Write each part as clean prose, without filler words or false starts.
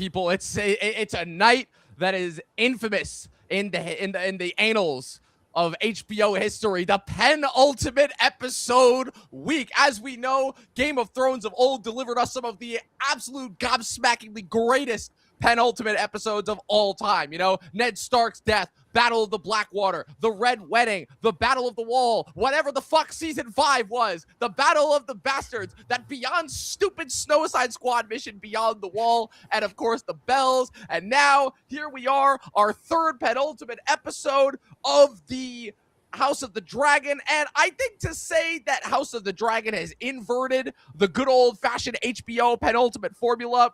people. It's a night that is infamous in the annals of HBO history, the penultimate episode week. As we know, Game of Thrones of old delivered us some of the absolute gobsmackingly greatest penultimate episodes of all time. You know, Ned Stark's death, Battle of the Blackwater, the Red Wedding, the Battle of the Wall, whatever the fuck season 5 was, the Battle of the Bastards, that beyond stupid Snowside Squad mission Beyond the Wall, and of course the bells. And now here we are, our third penultimate episode of the House of the Dragon. And I think to say that House of the Dragon has inverted the good old-fashioned HBO penultimate formula,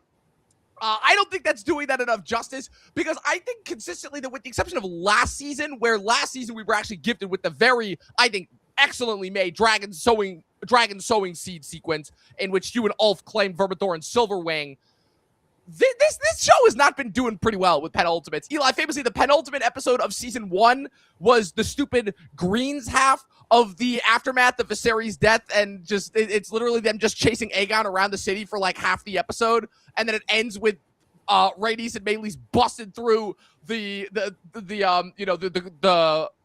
I don't think that's doing that enough justice, because I think consistently that, with the exception of last season, where last season we were actually gifted with the very, I think, excellently made dragon sowing seed sequence in which you and Ulf claimed Vermithor and Silverwing. This show has not been doing pretty well with penultimates. Eli, famously, the penultimate episode of season 1 was the stupid Greens half of the aftermath of Viserys' death, and just it's literally them just chasing Aegon around the city for like half the episode, and then it ends with Rhaenys and Meleys busted through the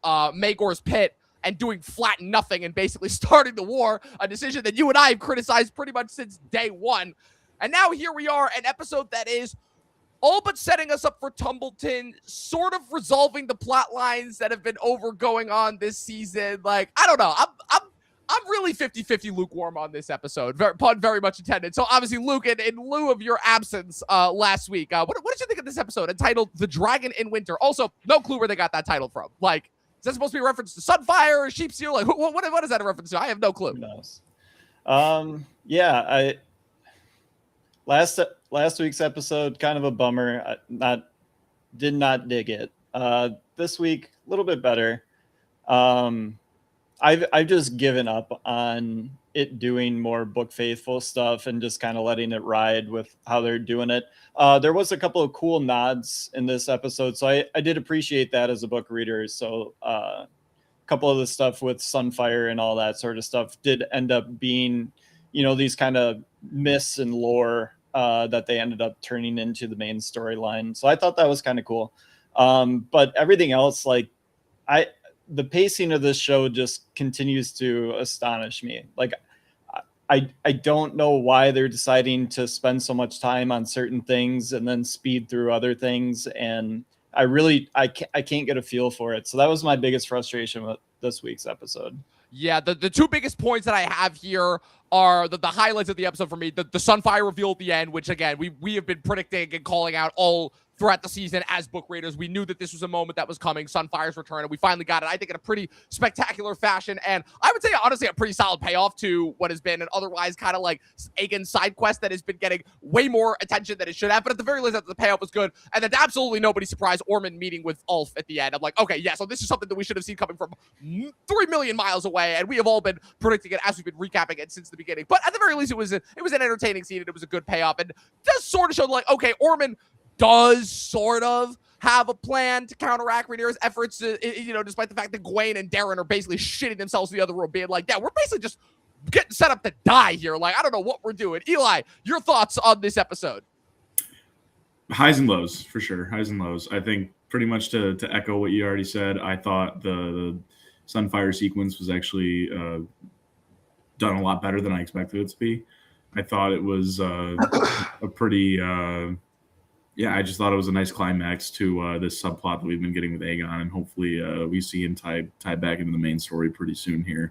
Maegor's pit and doing flat nothing and basically starting the war, a decision that you and I have criticized pretty much since day one. And now here we are, an episode that is all but setting us up for Tumbleton, sort of resolving the plot lines that have been going on this season. Like, I don't know. I'm really 50-50 lukewarm on this episode. Pun very much intended. So obviously, Luke, in lieu of your absence last week, what did you think of this episode entitled "The Dragon in Winter"? Also, no clue where they got that title from. Like, is that supposed to be a reference to Sunfire or Sheepseal? Like, what is that a reference to? I have no clue. Who knows? Last week's episode, kind of a bummer. Did not dig it. This week, a little bit better. I've just given up on it doing more book faithful stuff and just kind of letting it ride with how they're doing it. There was a couple of cool nods in this episode, so I did appreciate that as a book reader. So a couple of the stuff with Sunfire and all that sort of stuff did end up being, these kind of myths and lore that they ended up turning into the main storyline. So I thought that was kind of cool. But everything else, like the pacing of this show just continues to astonish me. Like, I don't know why they're deciding to spend so much time on certain things and then speed through other things. And I can't get a feel for it. So that was my biggest frustration with this week's episode. Yeah, the two biggest points that I have here are the highlights of the episode for me. The Sunfire reveal at the end, which, again, we have been predicting and calling out all throughout the season as book readers. We knew that this was a moment that was coming, Sunfire's return, and we finally got it, I think, in a pretty spectacular fashion. And I would say, honestly, a pretty solid payoff to what has been an otherwise kind of like Aegon side quest that has been getting way more attention than it should have. But at the very least, the payoff was good. And then absolutely nobody surprised Ormond meeting with Ulf at the end. I'm like, okay, yeah, so this is something that we should have seen coming from 3 million miles away. And we have all been predicting it as we've been recapping it since the beginning. But at the very least, it was an entertaining scene, and it was a good payoff. And does sort of show, like, okay, Ormond does sort of have a plan to counteract Rhaenyra's efforts, despite the fact that Gwaine and Darren are basically shitting themselves in the other room, being like, yeah, we're basically just getting set up to die here. Like, I don't know what we're doing. Eli, your thoughts on this episode? Highs and lows, for sure. Highs and lows. I think pretty much to echo what you already said, I thought the Sunfire sequence was actually done a lot better than I expected it to be. I thought it was a pretty... I just thought it was a nice climax to this subplot that we've been getting with Aegon, and hopefully we see him tie back into the main story pretty soon here.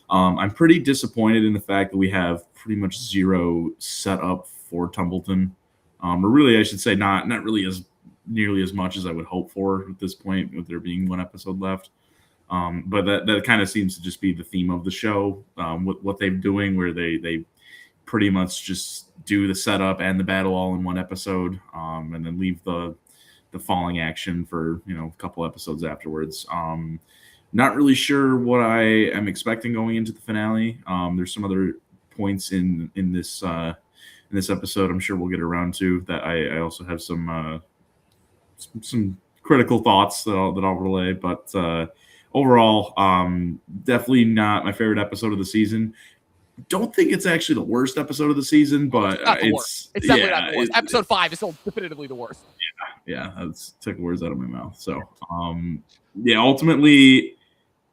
I'm pretty disappointed in the fact that we have pretty much zero setup for Tumbleton, or really, I should say, not really as nearly as much as I would hope for at this point, with there being one episode left. But that kind of seems to just be the theme of the show, what they're doing, where they pretty much just do the setup and the battle all in one episode, and then leave the falling action for a couple episodes afterwards. Not really sure what I am expecting going into the finale. There's some other points in this episode I'm sure we'll get around to that I also have some critical thoughts that I'll relay, but overall, definitely not my favorite episode of the season. don't think it's actually the worst episode of the season, but Not the worst. It's definitely not the worst. Episode 5 is still definitively the worst. Yeah, that's took words out of my mouth. So, ultimately,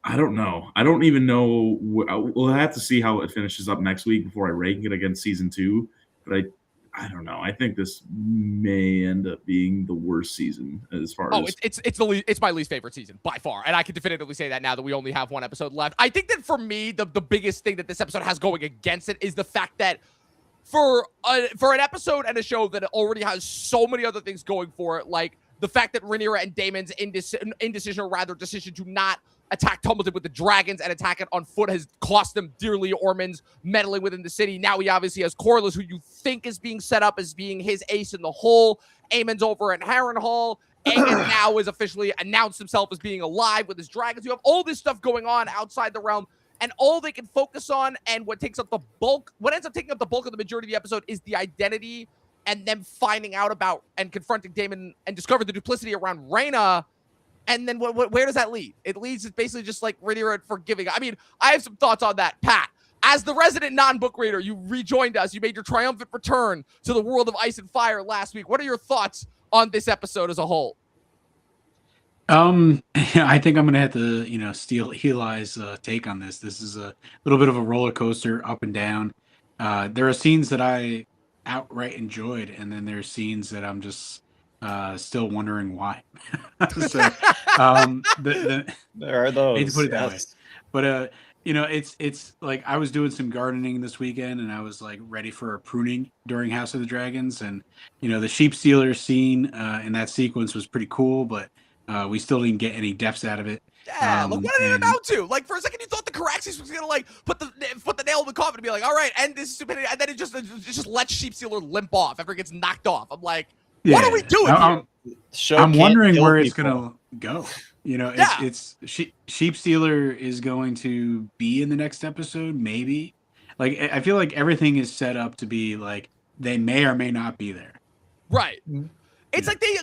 I don't know. I don't even know. We'll have to see how it finishes up next week before I rank it against season 2. But I don't know. I think this may end up being the worst season as far as. It's my least favorite season by far, and I can definitively say that now that we only have one episode left. I think that for me, the biggest thing that this episode has going against it is the fact that for an episode and a show that already has so many other things going for it, like the fact that Rhaenyra and Daemon's indecision, or rather decision to not attack Tumbleton with the dragons and attack it on foot, has cost them dearly. Ormond's meddling within the city. Now he obviously has Corlys, who you think is being set up as being his ace in the hole. Aemon's over at Harrenhal. Aegon now has officially announced himself as being alive with his dragons. You have all this stuff going on outside the realm, and all they can focus on, and what ends up taking up the bulk of the majority of the episode, is the identity and them finding out about and confronting Daemon and discovering the duplicity around Rhaena. And then where does that lead? It leads to basically just like Rhaenyra forgiving. I mean, I have some thoughts on that. Pat, as the resident non-book reader, you rejoined us. You made your triumphant return to the world of Ice and Fire last week. What are your thoughts on this episode as a whole? I think I'm gonna have to, steal Eli's take on this. This is a little bit of a roller coaster, up and down. There are scenes that I outright enjoyed, and then there's scenes that I'm just still wondering why. So, there are those. I hate to put it that way, but it's like I was doing some gardening this weekend, and I was like ready for a pruning during House of the Dragons, and the sheep stealer scene in that sequence was pretty cool, but we still didn't get any deaths out of it. Yeah, what did it amount to? Like, for a second, you thought the Caraxes was gonna like put the nail in the coffin and be like, all right, end this stupidity, and then it just lets sheep stealer limp off after it gets knocked off. I'm like, what are we doing here? I'm wondering where it's gonna go. It's sheep stealer is going to be in the next episode, maybe. Like, I feel like everything is set up to be like they may or may not be there. Right. It's like they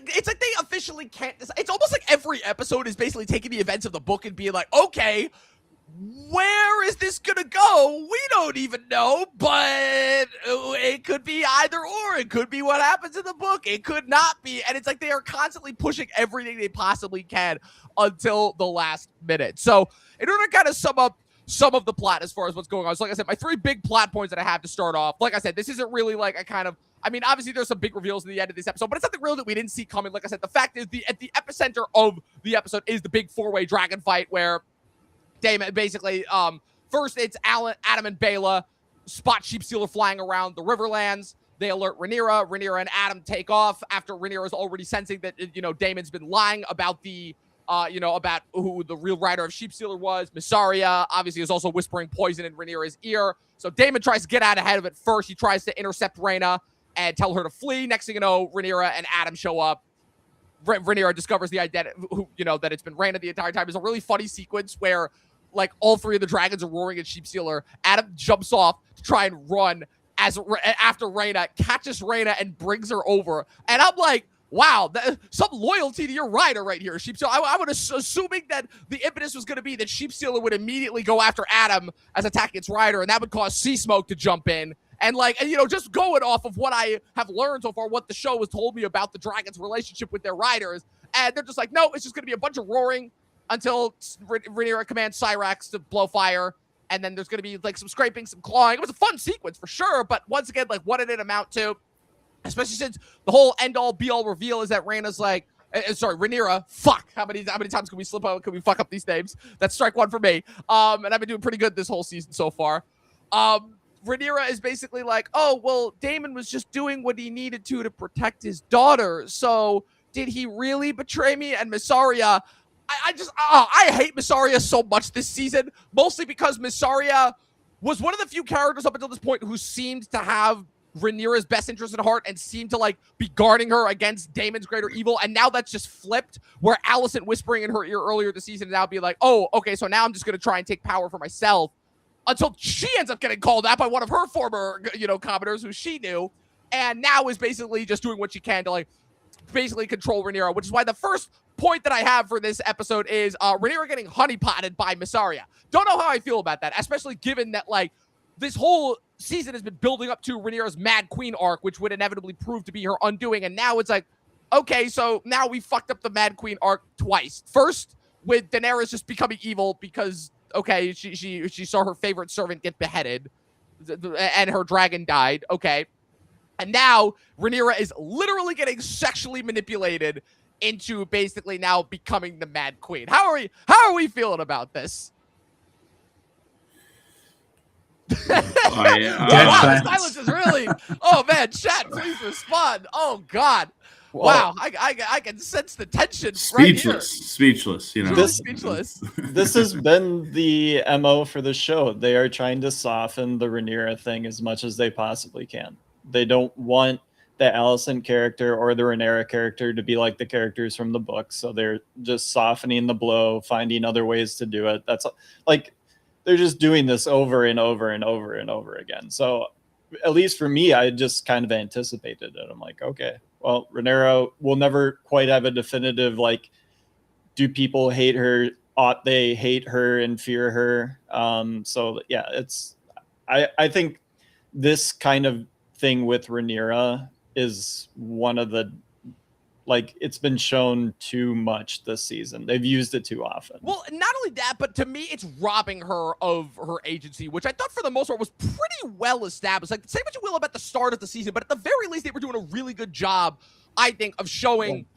officially can't decide. It's almost like every episode is basically taking the events of the book and being like, okay, where is this gonna go? We don't even know, but it could be either or. It could be what happens in the book. It could not be. And it's like they are constantly pushing everything they possibly can until the last minute. So in order to kind of sum up some of the plot as far as what's going on, so like I said, my 3 big plot points that I have to start off, like I said, this isn't really like obviously there's some big reveals in the end of this episode, but it's something real that we didn't see coming. Like I said, the fact is at the epicenter of the episode is the big 4-way dragon fight where Daemon basically, first it's Adam and Baela spot sheepstealer flying around the Riverlands. They alert Rhaenyra. Rhaenyra and Adam take off after Rhaenyra is already sensing that, Daemon's been lying about about who the real rider of sheepstealer was. Mysaria obviously is also whispering poison in Rhaenyra's ear. So Daemon tries to get out ahead of it first. He tries to intercept Rhaena and tell her to flee. Next thing you know, Rhaenyra and Adam show up. Rhaenyra discovers the identity, that it's been Rhaena the entire time. It's a really funny sequence where, like, all 3 of the dragons are roaring at sheepstealer. Adam jumps off to try and run after Rhaena, catches Rhaena and brings her over. And I'm like, wow, some loyalty to your rider right here, sheepstealer. I was assuming that the impetus was going to be that sheepstealer would immediately go after Adam as attacking its rider, and that would cause Sea Smoke to jump in. And just going off of what I have learned so far, what the show has told me about the dragons' relationship with their riders, and they're just like, no, it's just going to be a bunch of roaring until Rhaenyra commands Cyrax to blow fire, and then there's going to be like some scraping, some clawing. It was a fun sequence for sure, but once again, like, what did it amount to? Especially since the whole end-all, be-all reveal is that Rhaenyra's like, Rhaenyra, fuck, how many times can we slip up, can we fuck up these names? That's strike 1 for me. And I've been doing pretty good this whole season so far. Rhaenyra is basically like, oh, well, Daemon was just doing what he needed to protect his daughter. So did he really betray me? And Mysaria, I hate Mysaria so much this season, mostly because Mysaria was one of the few characters up until this point who seemed to have Rhaenyra's best interest at heart and seemed to like be guarding her against Daemon's greater evil. And now that's just flipped, where Alicent whispering in her ear earlier this season now be like, oh, okay, so now I'm just going to try and take power for myself, until she ends up getting called out by one of her former, commoners who she knew, and now is basically just doing what she can to like basically control Rhaenyra, which is why the first point that I have for this episode is Rhaenyra getting honeypotted by Mysaria. Don't know how I feel about that, especially given that, like, this whole season has been building up to Rhaenyra's Mad Queen arc, which would inevitably prove to be her undoing. And now it's like, okay, so now we fucked up the Mad Queen arc twice. First, with Daenerys just becoming evil because, okay, she saw her favorite servant get beheaded and her dragon died. Okay. And now Rhaenyra is literally getting sexually manipulated into basically now becoming the Mad Queen. How are we feeling about this? Dead Wow, the silence. silence is really. Oh man, chat, please respond. Oh God. Wow, I can sense the tension right here. Speechless. You know, Speechless. This has been the MO for the show. They are trying to soften the Rhaenyra thing as much as they possibly can. They don't want the Alicent character or the Rhaenyra character to be like the characters from the books. So they're just softening the blow, finding other ways to do it. That's like they're just doing this over and over and over and over again. So at least for me, I just kind of anticipated it. I'm like, okay, well, Rhaenyra will never quite have a definitive, like, do people hate her? Ought they hate her and fear her? So yeah, I think this kind of thing with Rhaenyra is one of the, like, it's been shown too much this season. They've used it too often. Well, not only that, but to me, it's robbing her of her agency, which I thought for the most part was pretty well established. Like, say what you will about the start of the season, but at the very least, they were doing a really good job, I think, of showing,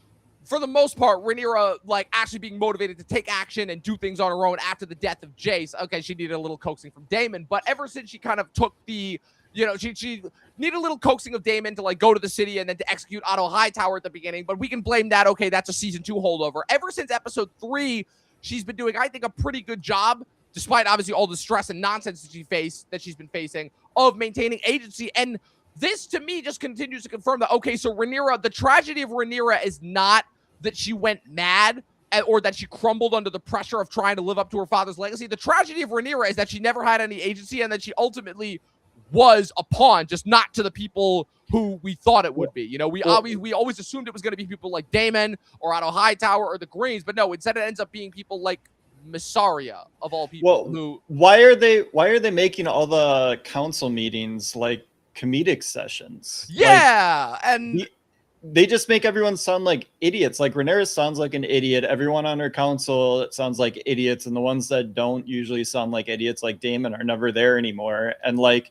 for the most part, Rhaenyra, like, actually being motivated to take action and do things on her own after the death of Jace. Okay, she needed a little coaxing from Daemon, but ever since she kind of took the, you know, she needed a little coaxing of Daemon to, like, go to the city and then to execute Otto Hightower at the beginning, but we can blame that. Okay, that's a season 2 holdover. Ever since episode 3, she's been doing, I think, a pretty good job, despite obviously all the stress and nonsense that she's been facing, of maintaining agency. And this, to me, just continues to confirm that, okay, so Rhaenyra, the tragedy of Rhaenyra is not that she went mad or that she crumbled under the pressure of trying to live up to her father's legacy. The tragedy of Rhaenyra is that she never had any agency and that she ultimately was a pawn, just not to the people who we thought it would be. You know, we always assumed it was going to be people like Daemon or Otto Hightower or the Greens, but no, instead it ends up being people like Mysaria, of all people. Well, why are they making all the council meetings like comedic sessions? Yeah, and they just make everyone sound like idiots. Like, Rhaenyra sounds like an idiot. Everyone on her council sounds like idiots, and the ones that don't usually sound like idiots, like Daemon, are never there anymore. And like,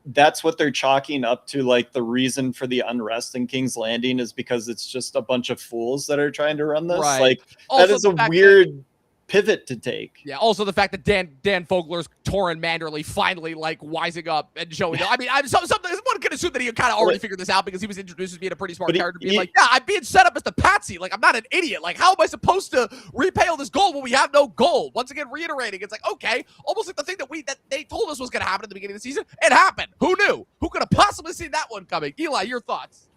that's what they're chalking up to, like, the reason for the unrest in King's Landing is because it's just a bunch of fools that are trying to run this. Right. Like, Also, that is a weird pivot to take. Yeah, also the fact that Dan Fogler's Torrin Manderly finally, like, wising up and showing up. I mean, someone could assume that he kind of already figured this out because he was introduced as being a pretty smart character, being like, yeah, I'm being set up as the patsy. Like, I'm not an idiot. Like, how am I supposed to repay all this gold when we have no gold? Once again, reiterating, it's like, okay, almost like the thing that they told us was going to happen at the beginning of the season. It happened. Who knew? Who could have possibly seen that one coming? Eli, your thoughts?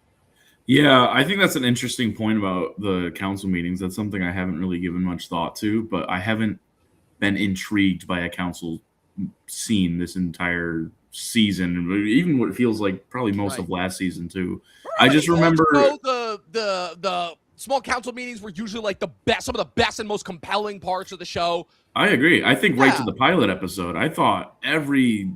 Yeah, I think that's an interesting point about the council meetings. That's something I haven't really given much thought to, but I haven't been intrigued by a council scene this entire season, even what it feels like probably most of last season too. I just remember the small council meetings were usually like some of the best and most compelling parts of the show. I agree. I think right to the pilot episode, I thought every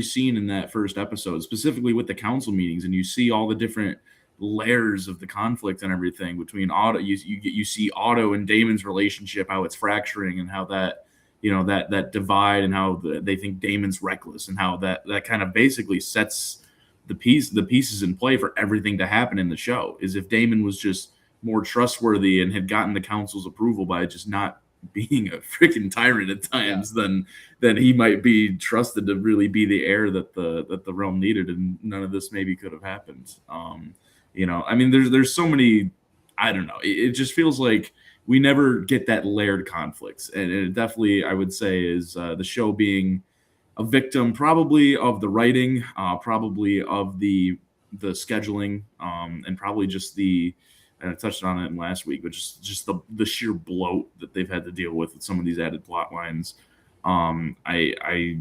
scene in that first episode, specifically with the council meetings, and you see all the different layers of the conflict and everything between Otto. You see Otto and Daemon's relationship, how it's fracturing, and how that, you know, that divide, and how they think Daemon's reckless, and how that kind of basically sets the pieces in play for everything to happen in the show. Is if Daemon was just more trustworthy and had gotten the council's approval by just not being a freaking tyrant at times, then he might be trusted to really be the heir that the realm needed, and none of this maybe could have happened. You know, I mean, there's so many, I don't know. It just feels like we never get that layered conflicts. And it definitely, I would say, is the show being a victim probably of the writing, probably of the scheduling, and probably just and I touched on it last week, but just the sheer bloat that they've had to deal with some of these added plot lines. I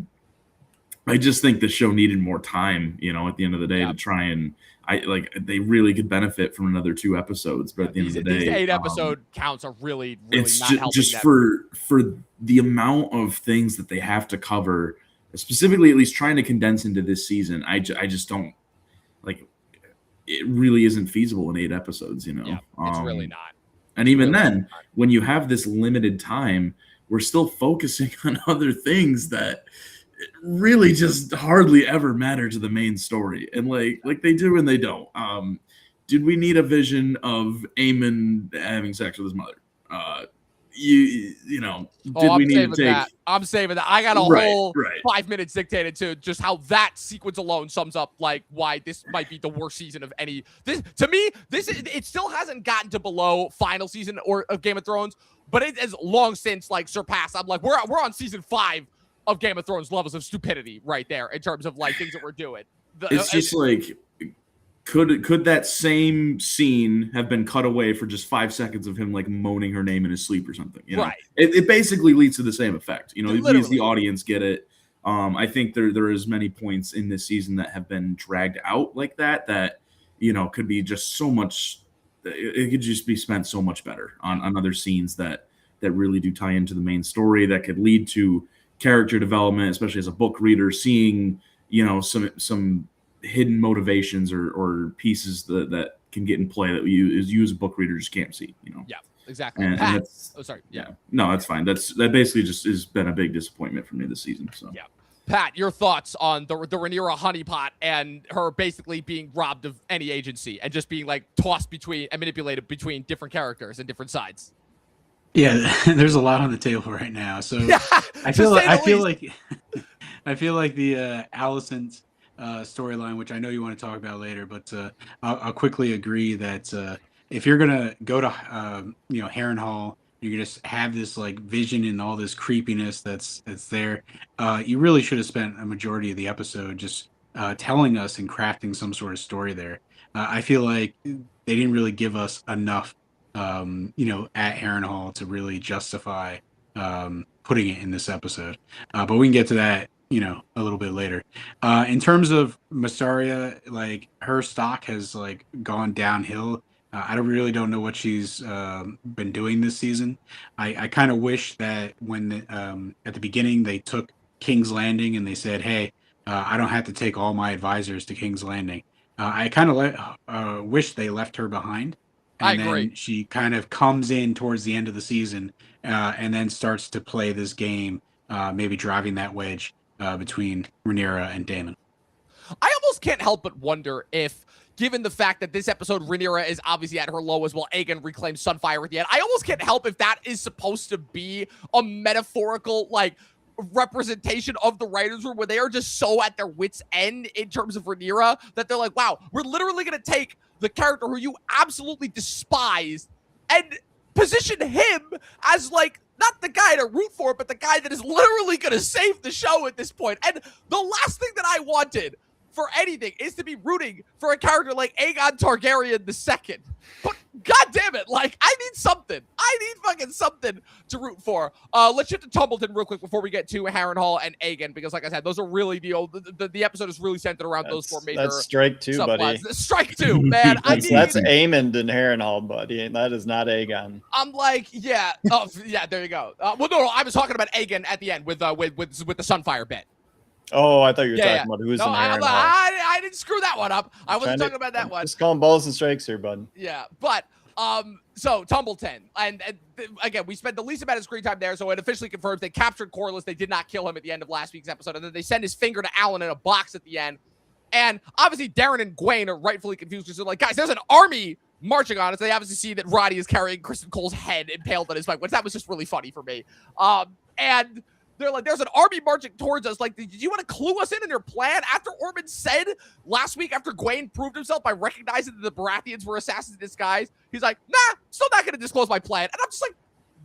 just think the show needed more time, you know, at the end of the day, to try and they really could benefit from another 2 episodes, but at the end of the day, these 8 episode counts are really it's not helping. Just for the amount of things that they have to cover specifically at least trying to condense into this season, I just don't like. It really isn't feasible in 8 episodes, you know. Yeah, it's really not. And even then, when you have this limited time, we're still focusing on other things that really just hardly ever matter to the main story, and like they do and they don't. Did we need a vision of Aemon having sex with his mother? You know, did we need to take that? I'm saving that. I got a whole 5 minutes dictated to just how that sequence alone sums up like why this might be the worst season of any. This to me, it still hasn't gotten to below final season or of Game of Thrones, but it has long since like surpassed. I'm like we're on season 5 of Game of Thrones levels of stupidity right there in terms of like things that we're doing. It's just like. Could that same scene have been cut away for just 5 seconds of him like moaning her name in his sleep or something? You know? Right. It basically leads to the same effect. You know, Literally. we as the audience get it. I think there is many points in this season that have been dragged out like that you know could be just so much. It could just be spent so much better on other scenes that really do tie into the main story that could lead to character development, especially as a book reader, seeing you know some hidden motivations or pieces that can get in play that you as a book reader just can't see, you know. Yeah, exactly. And that's, sorry. Yeah. No, that's fine. That basically just has been a big disappointment for me this season. So yeah. Pat, your thoughts on the Rhaenyra honeypot and her basically being robbed of any agency and just being like tossed between and manipulated between different characters and different sides. Yeah, there's a lot on the table right now. So yeah, I feel like the Alicent's storyline, which I know you want to talk about later, but I'll quickly agree that if you're gonna go to Harrenhal, you're gonna just have this like vision and all this creepiness that's there. You really should have spent a majority of the episode just telling us and crafting some sort of story there. I feel like they didn't really give us enough, at Harrenhal to really justify putting it in this episode. But we can get to that a little bit later. In terms of Mysaria, like her stock has like gone downhill. I really don't know what she's been doing this season. I kind of wish that when at the beginning they took King's Landing and they said, hey, I don't have to take all my advisors to King's Landing. I kind of wish they left her behind. And then she kind of comes in towards the end of the season and then starts to play this game, maybe driving that wedge between Rhaenyra and Daemon. I almost can't help but wonder if, given the fact that this episode Rhaenyra is obviously at her lowest while Aegon reclaims Sunfire at the end, I almost can't help if that is supposed to be a metaphorical, like, representation of the writers' room where they are just so at their wits' end in terms of Rhaenyra that they're like, wow, we're literally going to take the character who you absolutely despise and position him as, like, not the guy to root for, but the guy that is literally going to save the show at this point. And the last thing that I wanted for anything is to be rooting for a character like Aegon Targaryen II. But god damn it, like, I need something. I need fucking something to root for. Let's shift to Tumbleton real quick before we get to Harrenhal and Aegon, because like I said, those are really the episode is really centered around those four major That's strike two, subplots. buddy. Strike two, man. That's Aemond and Harrenhal, buddy. That is not Aegon. I'm like, yeah. Oh, yeah, there you go. Well, no, I was talking about Aegon at the end with the Sunfire bit. Oh, I thought you were talking about who's in Harrenhal. I didn't screw that one up. I wasn't talking about that one. Just calling balls and strikes here, bud. Yeah, but so Tumbleton, and again, we spent the least amount of screen time there, so it officially confirms they captured Corlys. They did not kill him at the end of last week's episode, and then they send his finger to Alan in a box at the end. And obviously, Darren and Gwaine are rightfully confused because they're like, guys, there's an army marching on us. They obviously see that Roddy is carrying Kristen Cole's head impaled on his bike, which that was just really funny for me. And they're like, there's an army marching towards us. Like, did you want to clue us in on your plan? After Ormond said last week, after Gwaine proved himself by recognizing that the Baratheons were assassins in disguise, he's like, nah, still not going to disclose my plan. And I'm just like,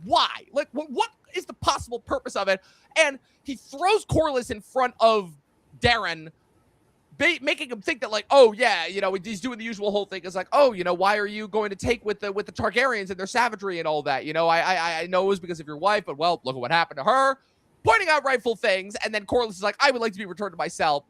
why? Like, what is the possible purpose of it? And he throws Corlys in front of Darren, making him think that, like, oh, yeah, he's doing the usual whole thing. It's like, oh, why are you going to take with the Targaryens and their savagery and all that? I know it was because of your wife, but, well, look at what happened to her. Pointing out rightful things, and then Corlys is like, I would like to be returned to myself.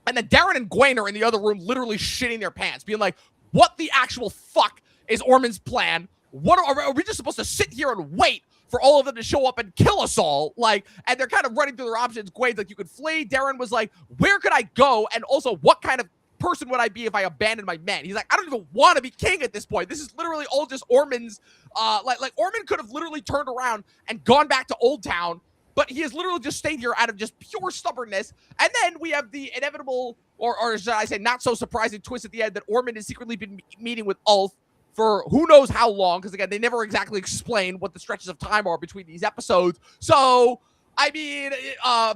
And then Darren and Gwaine are in the other room literally shitting their pants, being like, what the actual fuck is Ormond's plan? What are we just supposed to sit here and wait for all of them to show up and kill us all. Like, and they're kind of running through their options. Gwade's like, you could flee. Darren was like, where could I go? And also, what kind of person would I be if I abandoned my men? He's like, I don't even want to be king at this point. This is literally all just Ormond's, like Ormond could have literally turned around and gone back to Old Town, but he has literally just stayed here out of just pure stubbornness. And then we have the inevitable, or should I say, not so surprising twist at the end that Ormond has secretly been meeting with Ulf for who knows how long, because again, they never exactly explain what the stretches of time are between these episodes. So, I mean,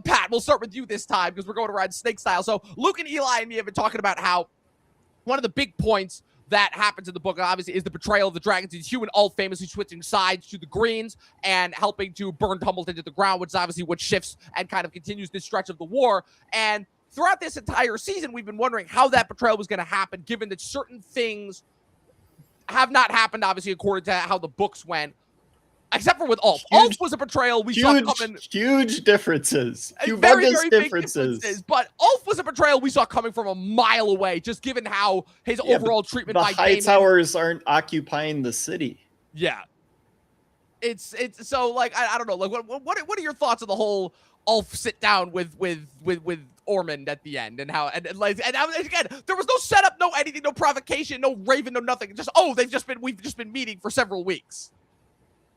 Pat, we'll start with you this time because we're going around snake style. So Luke and Eli and me have been talking about how one of the big points that happens in the book, obviously, is the betrayal of the dragons. It's Hugh and Ulf famously switching sides to the Greens and helping to burn Tumbleton to the ground, which is obviously what shifts and kind of continues this stretch of the war. And throughout this entire season, we've been wondering how that betrayal was going to happen, given that certain things have not happened, obviously, according to how the books went, except for with Ulf. Ulf was a betrayal we saw coming. Huge differences. Very, Humongous very differences. big differences. But Ulf was a betrayal we saw coming from a mile away, just given how his overall treatment by High Daemon. Towers aren't occupying the city. Yeah. It's so, like, I don't know. Like, what are your thoughts on the whole Ulf sit down with Ormond at the end, and how and again, there was no setup, no anything, no provocation, no Raven, no nothing. Just we've just been meeting for several weeks.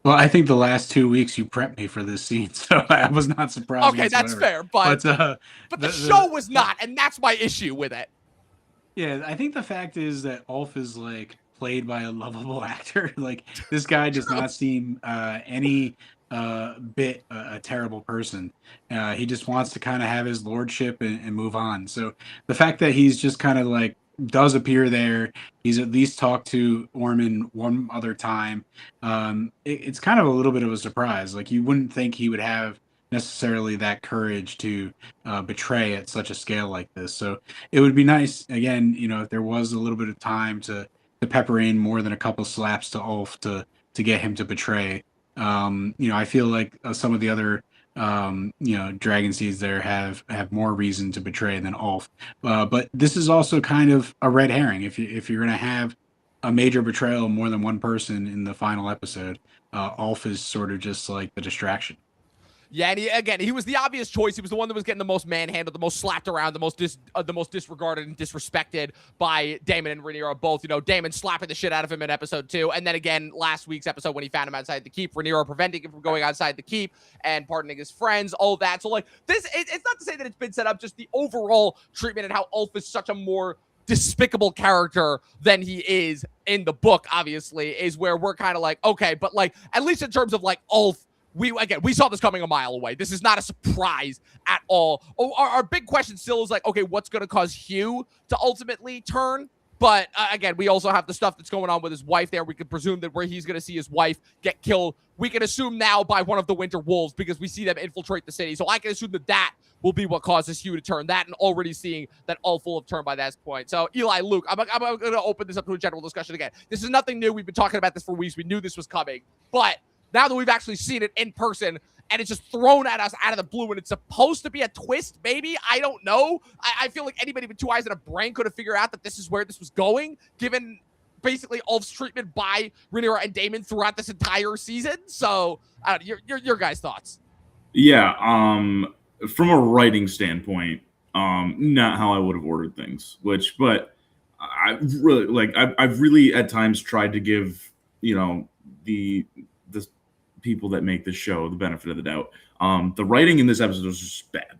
Well, I think the last 2 weeks you prepped me for this scene, so I was not surprised. Okay, that's fair, but the show was not, and that's my issue with it. Yeah, I think the fact is that Ulf is like played by a lovable actor. Like, this guy does not seem any bit a terrible person. He just wants to kind of have his lordship and move on. So the fact that he's just kind of like does appear there, he's at least talked to Ormond one other time. It's kind of a little bit of a surprise. Like, you wouldn't think he would have necessarily that courage to betray at such a scale like this. So it would be nice, again, if there was a little bit of time to pepper in more than a couple slaps to Ulf to get him to betray. I feel like some of the other dragon seeds there have more reason to betray than Ulf. But this is also kind of a red herring. If you're going to have a major betrayal of more than one person in the final episode, Ulf is sort of just like the distraction. Yeah, and he was the obvious choice. He was the one that was getting the most manhandled, the most slapped around, the most disregarded and disrespected by Daemon and Rhaenyra both. Daemon slapping the shit out of him in episode 2, and then again last week's episode when he found him outside the keep, Rhaenyra preventing him from going outside the keep and pardoning his friends, all that. So, like, it's not to say that it's been set up, just the overall treatment and how Ulf is such a more despicable character than he is in the book, obviously, is where we're kind of like, okay, but like, at least in terms of like Ulf, we saw this coming a mile away. This is not a surprise at all. Our big question still is like, okay, what's going to cause Hugh to ultimately turn? But again, we also have the stuff that's going on with his wife there. We could presume that where he's going to see his wife get killed, we can assume now by one of the Winter Wolves, because we see them infiltrate the city. So I can assume that will be what causes Hugh to turn. That, and already seeing that Ulf will have turned by that point. So Eli, Luke, I'm going to open this up to a general discussion again. This is nothing new. We've been talking about this for weeks. We knew this was coming. But now that we've actually seen it in person, and it's just thrown at us out of the blue, and it's supposed to be a twist, maybe? I don't know. I feel like anybody with 2 eyes and a brain could have figured out that this is where this was going, given basically Ulf's treatment by Rhaenyra and Daemon throughout this entire season. So, your guys' thoughts? Yeah, from a writing standpoint, not how I would have ordered things. But I really I've really at times tried to give the people that make this show the benefit of the doubt. The writing in this episode was just bad,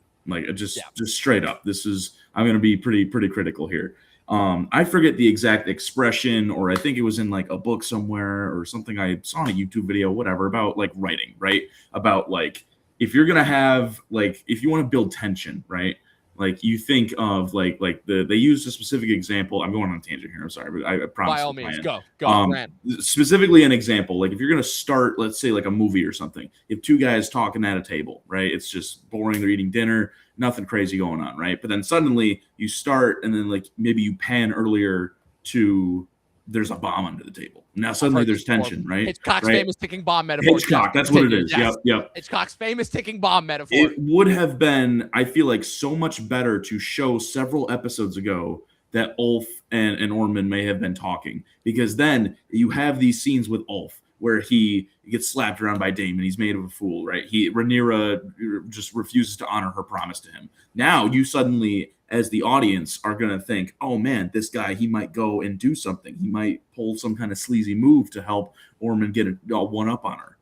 just straight up. I'm going to be pretty critical here. I forget the exact expression, or I think it was in like a book somewhere or something I saw in a YouTube video, whatever, about like writing, right? About like, if you're going to have if you want to build tension, right? Like, you think of they used a specific example. I'm going on a tangent here. I'm sorry, but I promise. By all means, go. Grant. Specifically, an example, like if you're going to start, let's say like a movie or something, you have 2 guys talking at a table, right? It's just boring. They're eating dinner, nothing crazy going on, right? But then suddenly you start, and then like maybe you pan earlier to there's a bomb under the table. Now suddenly there's tension, right? Hitchcock's famous ticking bomb metaphor. Hitchcock, that's what it is. Yes. Yep. Hitchcock's famous ticking bomb metaphor. It would have been, I feel like, so much better to show several episodes ago that Ulf and Ormond may have been talking, because then you have these scenes with Ulf where he gets slapped around by Daemon. He's made of a fool, right? Rhaenyra just refuses to honor her promise to him. Now you suddenly, as the audience, are going to think, oh man, this guy, he might go and do something. He might pull some kind of sleazy move to help Ormond get a one up on her,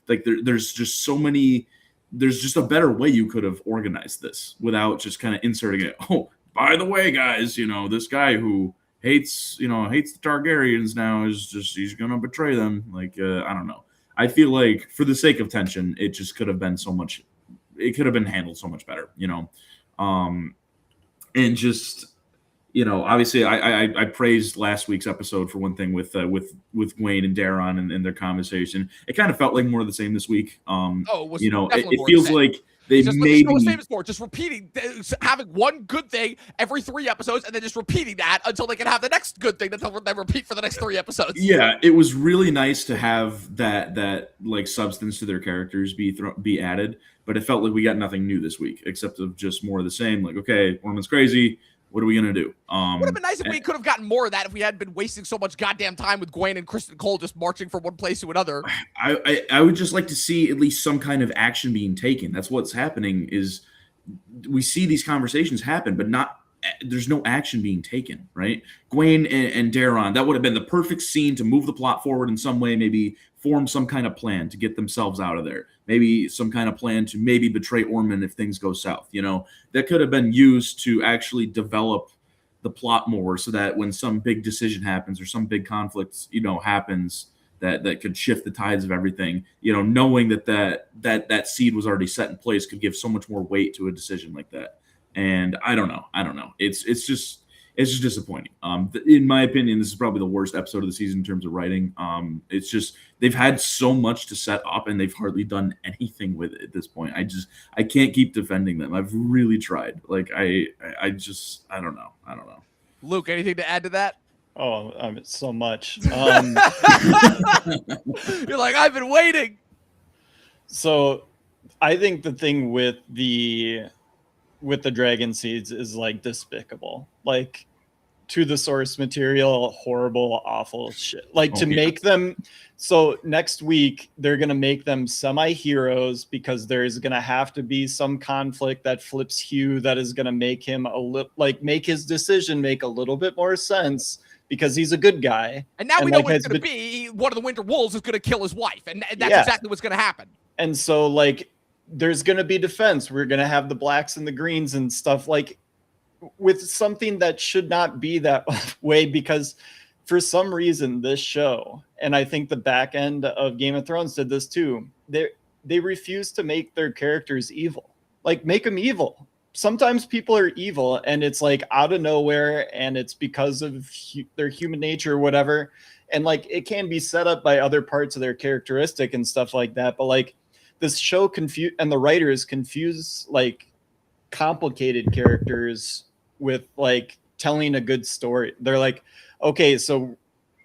Like there's just so many, there's just a better way you could have organized this without just kind of inserting it. Oh, by the way, guys, this guy who hates the Targaryens now he's going to betray them. Like, I don't know. I feel like for the sake of tension, it just could have been it could have been handled so much better, and just, obviously I praised last week's episode for one thing with Gwaine and Daron and their conversation. It kind of felt like more of the same this week. It feels like they maybe what famous for, just repeating, having one good thing every 3 episodes, and then just repeating that until they can have the next good thing that they'll repeat for the next 3 episodes. Yeah, it was really nice to have that like substance to their characters be added, but it felt like we got nothing new this week except of just more of the same. Like, okay, Ormond's crazy. What are we gonna do? Would have been nice if we could have gotten more of that if we hadn't been wasting so much goddamn time with Gwaine and Kristen Cole just marching from one place to another. I would just like to see at least some kind of action being taken. That's what's happening. Is we see these conversations happen, but there's no action being taken, right? Gwaine and Daron, that would have been the perfect scene to move the plot forward in some way, maybe form some kind of plan to get themselves out of there. Maybe some kind of plan to maybe betray Ormond if things go south, That could have been used to actually develop the plot more so that when some big decision happens or some big conflict, happens that could shift the tides of everything, knowing that seed was already set in place could give so much more weight to a decision like that. And I don't know. It's just disappointing. In my opinion, this is probably the worst episode of the season in terms of writing. It's just they've had so much to set up and they've hardly done anything with it at this point. I can't keep defending them. I've really tried. Like I don't know. Luke, anything to add to that? Oh, so much. You're like, I've been waiting. So I think the thing with the dragon seeds is like despicable, like to the source material, horrible, awful shit. Like make them. So next week they're going to make them semi-heroes because there's going to have to be some conflict that flips Hugh that is going to make him make his decision make a little bit more sense because he's a good guy. And now we know what it's going to be. One of the Winter Wolves is going to kill his wife. And that's exactly what's going to happen. And so there's going to be defense. We're going to have the blacks and the greens and stuff with something that should not be that way because for some reason this show, and I think the back end of Game of Thrones did this too, they refuse to make their characters evil. Make them evil. Sometimes people are evil and it's out of nowhere and it's because of their human nature or whatever. And it can be set up by other parts of their characteristic and stuff like that. But this show and the writers confuse complicated characters with telling a good story. They're okay, so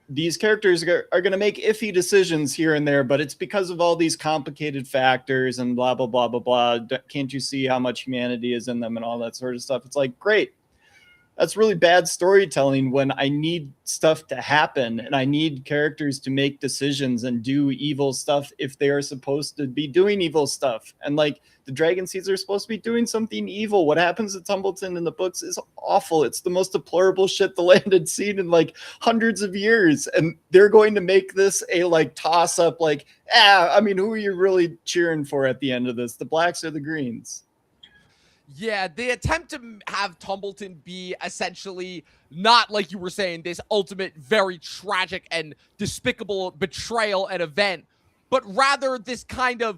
these characters are going to make iffy decisions here and there, but it's because of all these complicated factors and blah, blah, blah, blah, blah. Can't you see how much humanity is in them and all that sort of stuff? It's great. That's really bad storytelling when I need stuff to happen and I need characters to make decisions and do evil stuff if they are supposed to be doing evil stuff. And the dragon seeds are supposed to be doing something evil. What happens to Tumbleton in the books is awful. It's the most deplorable shit the land had seen in hundreds of years. And they're going to make this a toss up who are you really cheering for at the end of this? The blacks or the greens? Yeah, the attempt to have Tumbleton be essentially not, like you were saying, this ultimate, very tragic and despicable betrayal and event, but rather this kind of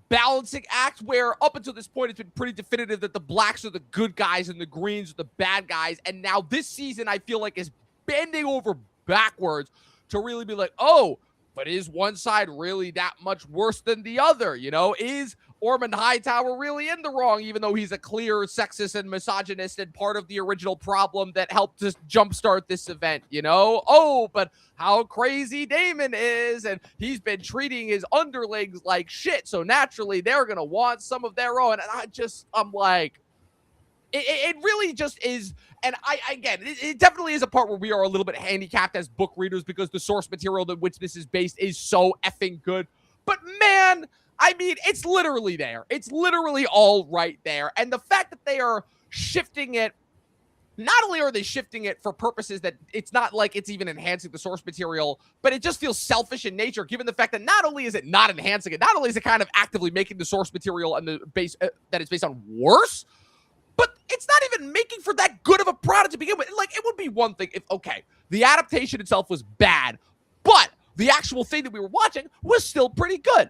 balancing act where up until this point, it's been pretty definitive that the blacks are the good guys and the greens are the bad guys. And now this season, I feel is bending over backwards to really be oh, but is one side really that much worse than the other? Is Ormond Hightower really in the wrong, even though he's a clear sexist and misogynist and part of the original problem that helped to jumpstart this event, Oh, but how crazy Daemon is, and he's been treating his underlings like shit, so naturally they're going to want some of their own. And I'm It really just is. And it definitely is a part where we are a little bit handicapped as book readers because the source material in which this is based is so effing good. But man, I mean, it's literally there. It's literally all right there. And the fact that they are shifting it, not only are they shifting it for purposes that it's not like it's even enhancing the source material, but it just feels selfish in nature, given the fact that not only is it not enhancing it, not only is it kind of actively making the source material and the base that it's based on worse, but it's not even making for that good of a product to begin with. Like, it would be one thing if, okay, the adaptation itself was bad, but the actual thing that we were watching was still pretty good.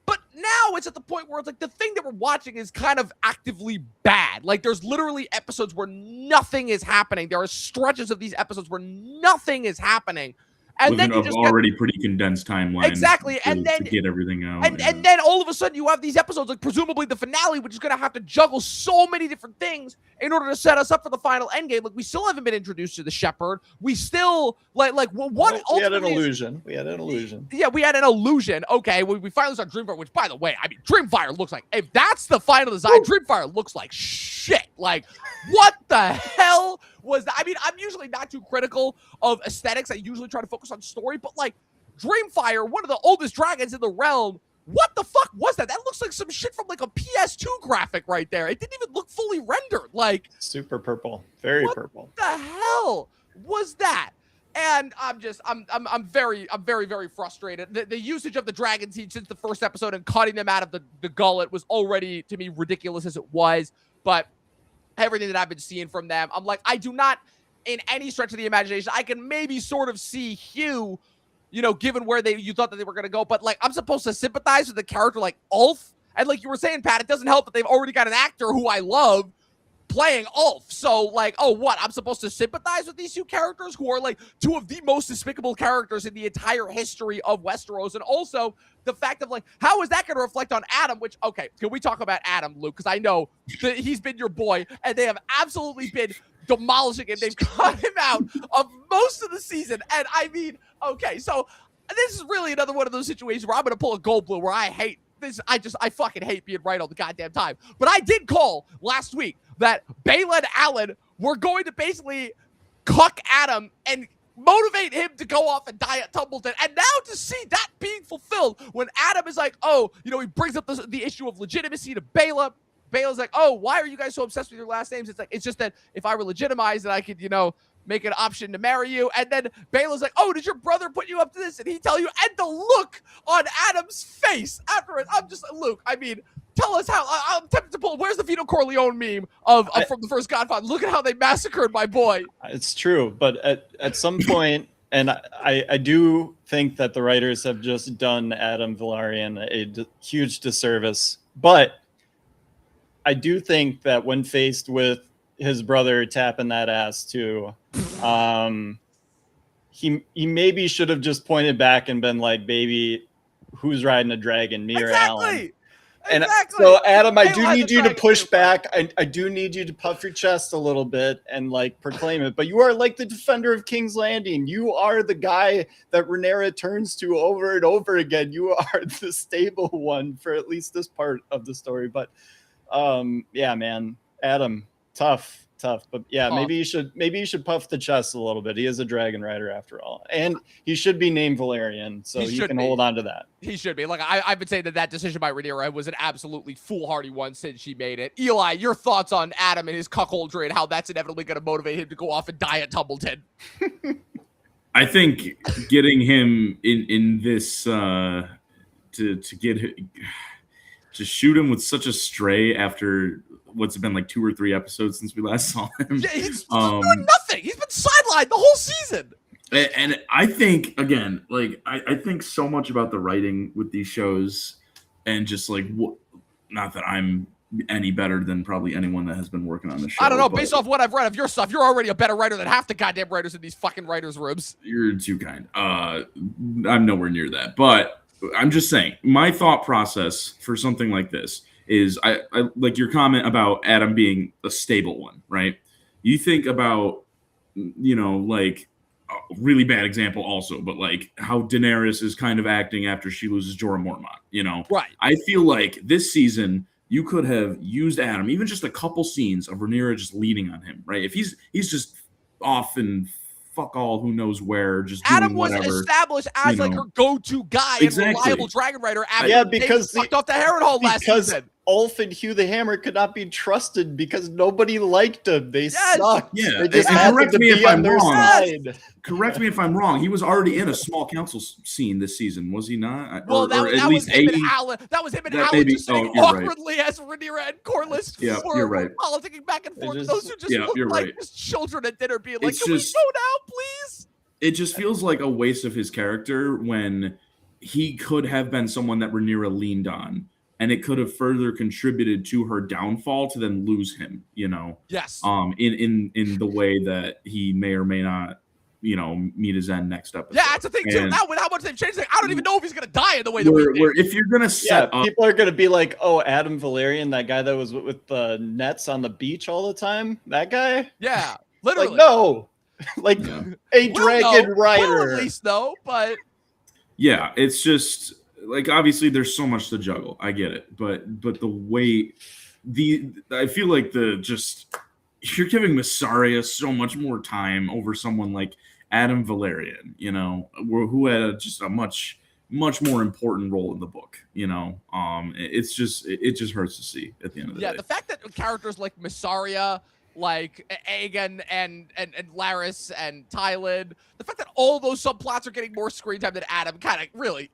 But now it's at the point where it's like the thing that we're watching is kind of actively bad. Like, there's literally episodes where nothing is happening. There are stretches of these episodes where nothing is happening. And then you just already pretty condensed timeline. Exactly. And then to get everything out. And then all of a sudden you have these episodes, like presumably the finale, which is going to have to juggle so many different things in order to set us up for the final endgame. Like, we still haven't been introduced to the Shepherd. We still we had an illusion. We had an illusion. Yeah, we had an illusion. Okay, we finally saw Dreamfire, which, by the way, I mean, Dreamfire looks like, if that's the final design, Dreamfire looks like shit. Like, what the hell was that? I mean, I'm usually not too critical of aesthetics. I usually try to focus on story, but like, Dreamfire, one of the oldest dragons in the realm, what the fuck was that? That looks like some shit from like a PS2 graphic right there. It didn't even look fully rendered. Like, super purple, very purple. What the hell was that? And I'm very, very frustrated. The usage of the dragon teeth since the first episode and cutting them out of the gullet was already, to me, ridiculous as it was. But everything that I've been seeing from them, I'm like, I do not, in any stretch of the imagination, I can maybe sort of see Hugh, you know, given where you thought that they were going to go. But like, I'm supposed to sympathize with a character like Ulf. And like you were saying, Pat, it doesn't help that they've already got an actor who I love playing Ulf. So like, oh, what? I'm supposed to sympathize with these two characters who are like two of the most despicable characters in the entire history of Westeros. And also the fact of like, how is that going to reflect on Adam? Which, okay, can we talk about Adam, Luke? Because I know that he's been your boy and they have absolutely been demolishing him. They've cut him out of most of the season. And I mean, okay, so this is really another one of those situations where I'm going to pull a Goldblum where I hate this. I fucking hate being right all the goddamn time. But I did call last week that Bela and Alan were going to basically cuck Adam and motivate him to go off and die at Tumbleton. And now to see that being fulfilled when Adam is like, oh, you know, he brings up the issue of legitimacy to Bela. Bela's like, oh, why are you guys so obsessed with your last names? It's like, it's just that if I were legitimized, that I could, you know, make an option to marry you. And then Bela's like, oh, did your brother put you up to this? And he tell you, and the look on Adam's face after it. I'm just, Luke, I mean, tell us how. I'm tempted to pull. Where's the Vito Corleone meme of from the first Godfather? Look at how they massacred my boy. It's true, but at some point, and I do think that the writers have just done Adam Velaryon a huge disservice. But I do think that when faced with his brother tapping that ass too, he maybe should have just pointed back and been like, "Baby, who's riding a dragon, me or Alan?" And so, Adam, I do need you to push back. I do need you to puff your chest a little bit and like proclaim it. But you are like the defender of King's Landing. You are the guy that Rhaenyra turns to over and over again. You are the stable one for at least this part of the story. But yeah, man, Adam, tough. But yeah, maybe you should puff the chest a little bit. He is a dragon rider after all, and he should be named Valerian, so he can hold on to that. He should be. Like, I've been saying that decision by Rhaenyra was an absolutely foolhardy one since she made it. Eli, your thoughts on Adam and his cuckoldry and how that's inevitably going to motivate him to go off and die at Tumbleton? I think getting him in this to shoot him with such a stray after what's been like 2 or 3 episodes since we last saw him. Yeah, he's doing nothing. He's been sidelined the whole season. And I think, again, like I think so much about the writing with these shows, and just like, not that I'm any better than probably anyone that has been working on the show. I don't know. Based off what I've read of your stuff, you're already a better writer than half the goddamn writers in these fucking writers' rooms. You're too kind. I'm nowhere near that. But I'm just saying, my thought process for something like this is I like your comment about Adam being a stable one, right? You think about, you know, like a really bad example also, but like how Daenerys is kind of acting after she loses Jorah Mormont, you know? Right. I feel like this season, you could have used Adam, even just a couple scenes of Rhaenyra just leaning on him, right? If he's just off and fuck all who knows where, just Adam doing was whatever, established as like her go-to guy and reliable dragon rider after because they fucked off the Harrenhal last season. Ulf and Hugh the Hammer could not be trusted because nobody liked them. They sucked. Yeah, they just and happened correct to me be if on I'm their wrong. side. Correct me if I'm wrong. He was already in a small council scene this season, was he not? Well, that was him and Alan. That was him and Alan just sitting awkwardly as Rhaenyra and Corlys were politicking back and forth. Those who just looked like just children at dinner being like, "Can we go now, please?" It just feels like a waste of his character when he could have been someone that Rhaenyra leaned on, and it could have further contributed to her downfall to then lose him, Yes. In the way that he may or may not, meet his end next episode. Yeah, that's the thing too. Now with how much they've changed, I don't even know if he's gonna die in the way that where if you're gonna set up, people are gonna be like, "Oh, Adam Valerian, that guy that was with the nets on the beach all the time, that guy." Yeah, literally. Like, no, like a dragon rider. We'll at least know, but yeah, it's just like obviously there's so much to juggle. I get it, but the way I feel like you're giving Massaria so much more time over someone like Adam Valerian, who had just a much more important role in the book. It just hurts to see at the end of the day. Yeah, the fact that characters like Massaria, like Aegon and Laris and Tylan, the fact that all those subplots are getting more screen time than Adam, really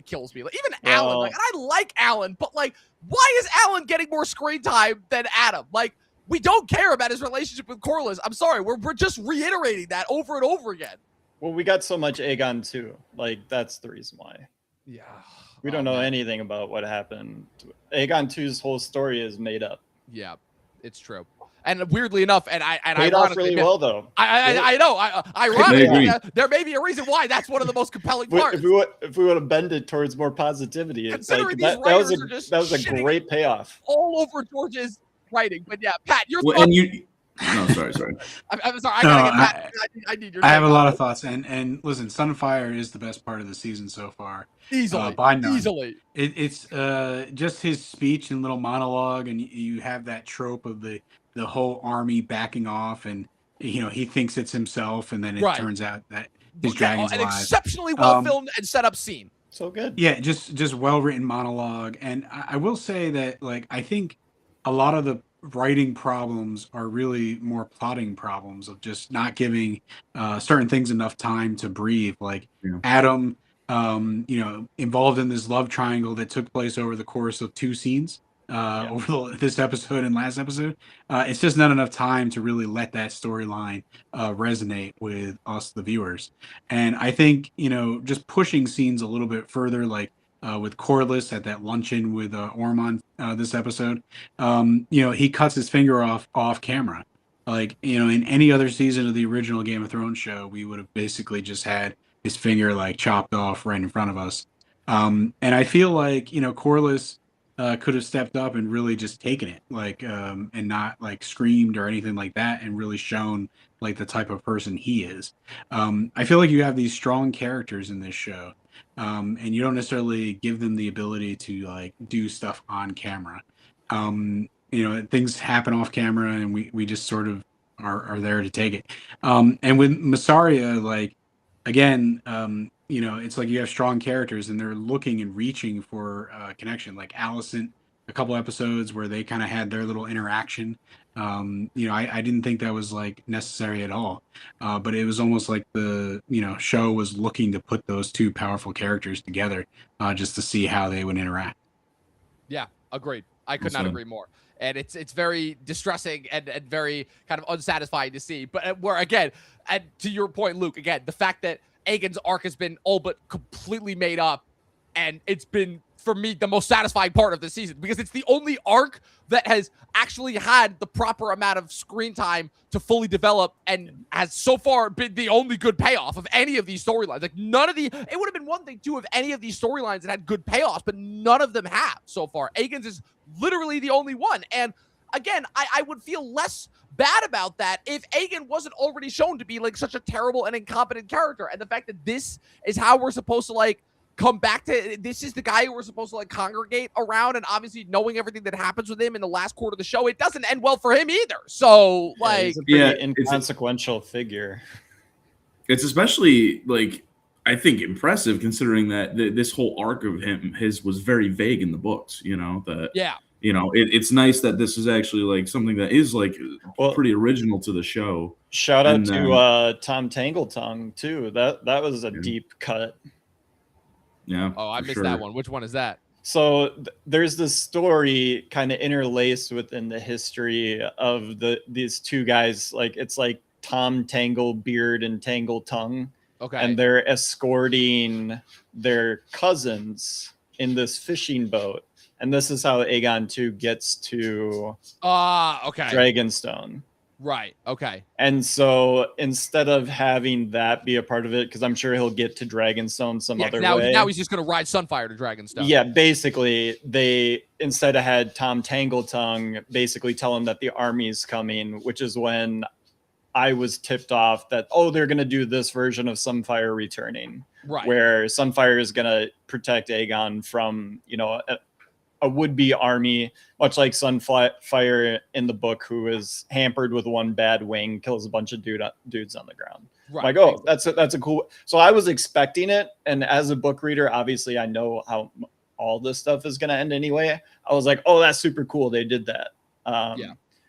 kills me. Like, even Alan, and I like Alan, but like, why is Alan getting more screen time than Adam? Like, we don't care about his relationship with Corlys. I'm sorry, we're just reiterating that over and over again. Well, we got so much Aegon too. Like, that's the reason why. Yeah. We don't know anything about what happened. Aegon 2's whole story is made up. Yeah, it's true. And weirdly enough, and paid off really well though. I know. Ironically, there may be a reason why that's one of the most compelling parts. If we would have bended towards more positivity, it's like that was a great payoff. All over George's writing, but yeah, Pat, your thoughts. No, sorry. I'm sorry. I need your. I have a lot of thoughts, and listen, Sunfire is the best part of the season so far, easily, by none. Easily. It's just his speech and little monologue, and you have that trope of the whole army backing off, and he thinks it's himself, and then it turns out that his dragon's alive. An exceptionally well filmed and set up scene. So good. Yeah, just well written monologue, and I will say that I think a lot of the writing problems are really more plotting problems of just not giving certain things enough time to breathe. Like Adam, involved in this love triangle that took place over the course of 2 scenes over this episode and last episode. It's just not enough time to really let that storyline resonate with us, the viewers. And I think, just pushing scenes a little bit further, like with Corlys at that luncheon with Ormond this episode, he cuts his finger off camera. Like, in any other season of the original Game of Thrones show, we would have basically just had his finger chopped off right in front of us. And I feel like, Corlys could have stepped up and really just taken it, and not screamed or anything like that, and really shown the type of person he is. I feel like you have these strong characters in this show. And you don't necessarily give them the ability to do stuff on camera. Things happen off camera, and we just sort of are there to take it. And with Massaria, again, it's like you have strong characters, and they're looking and reaching for connection. Like Alicent, a couple episodes where they kind of had their little interaction. I didn't think that was necessary at all, but it was almost like the show was looking to put those 2 powerful characters together just to see how they would interact. Yeah, agreed. I could not agree more. And it's very distressing and very kind of unsatisfying to see. But where again, and to your point, Luke, again, the fact that Aegon's arc has been all but completely made up, and it's been, for me, the most satisfying part of the season, because it's the only arc that has actually had the proper amount of screen time to fully develop, and has so far been the only good payoff of any of these storylines. It would have been one thing too if any of these storylines that had good payoffs, but none of them have so far. Aegon's is literally the only one. And again, I would feel less bad about that if Aegon wasn't already shown to be such a terrible and incompetent character. And the fact that this is how we're supposed to come back to this is the guy who we're supposed to like congregate around, and obviously knowing everything that happens with him in the last quarter of the show, it doesn't end well for him either. So like, he's a pretty inconsequential figure. It's especially like I think impressive considering that this whole arc of his was very vague in the books. You know that. Yeah. You know, it's nice that this is actually like something that is like pretty original to the show. Shout out to Tom Tangletongue too. That was a deep cut. Yeah. Oh, I missed that one. Which one is that? So there's this story kind of interlaced within the history of these two guys. Like it's like Tom Tanglebeard and Tangletongue. Okay. And they're escorting their cousins in this fishing boat. And this is how Aegon 2 gets to okay. Dragonstone. Right. Okay. And so instead of having that be a part of it, because I'm sure he'll get to Dragonstone some other way. Now he's just going to ride Sunfire to Dragonstone. Yeah, basically, they instead of had Tom Tangletongue basically tell him that the army's coming, which is when I was tipped off that, they're going to do this version of Sunfire returning. Right. Where Sunfire is going to protect Aegon from, a would-be army, much like Sunfire in the book, who is hampered with one bad wing, kills a bunch of dudes on the ground. Right. Like, that's a cool. So I was expecting it, and as a book reader, obviously I know how all this stuff is going to end anyway. I was like, that's super cool. They did that.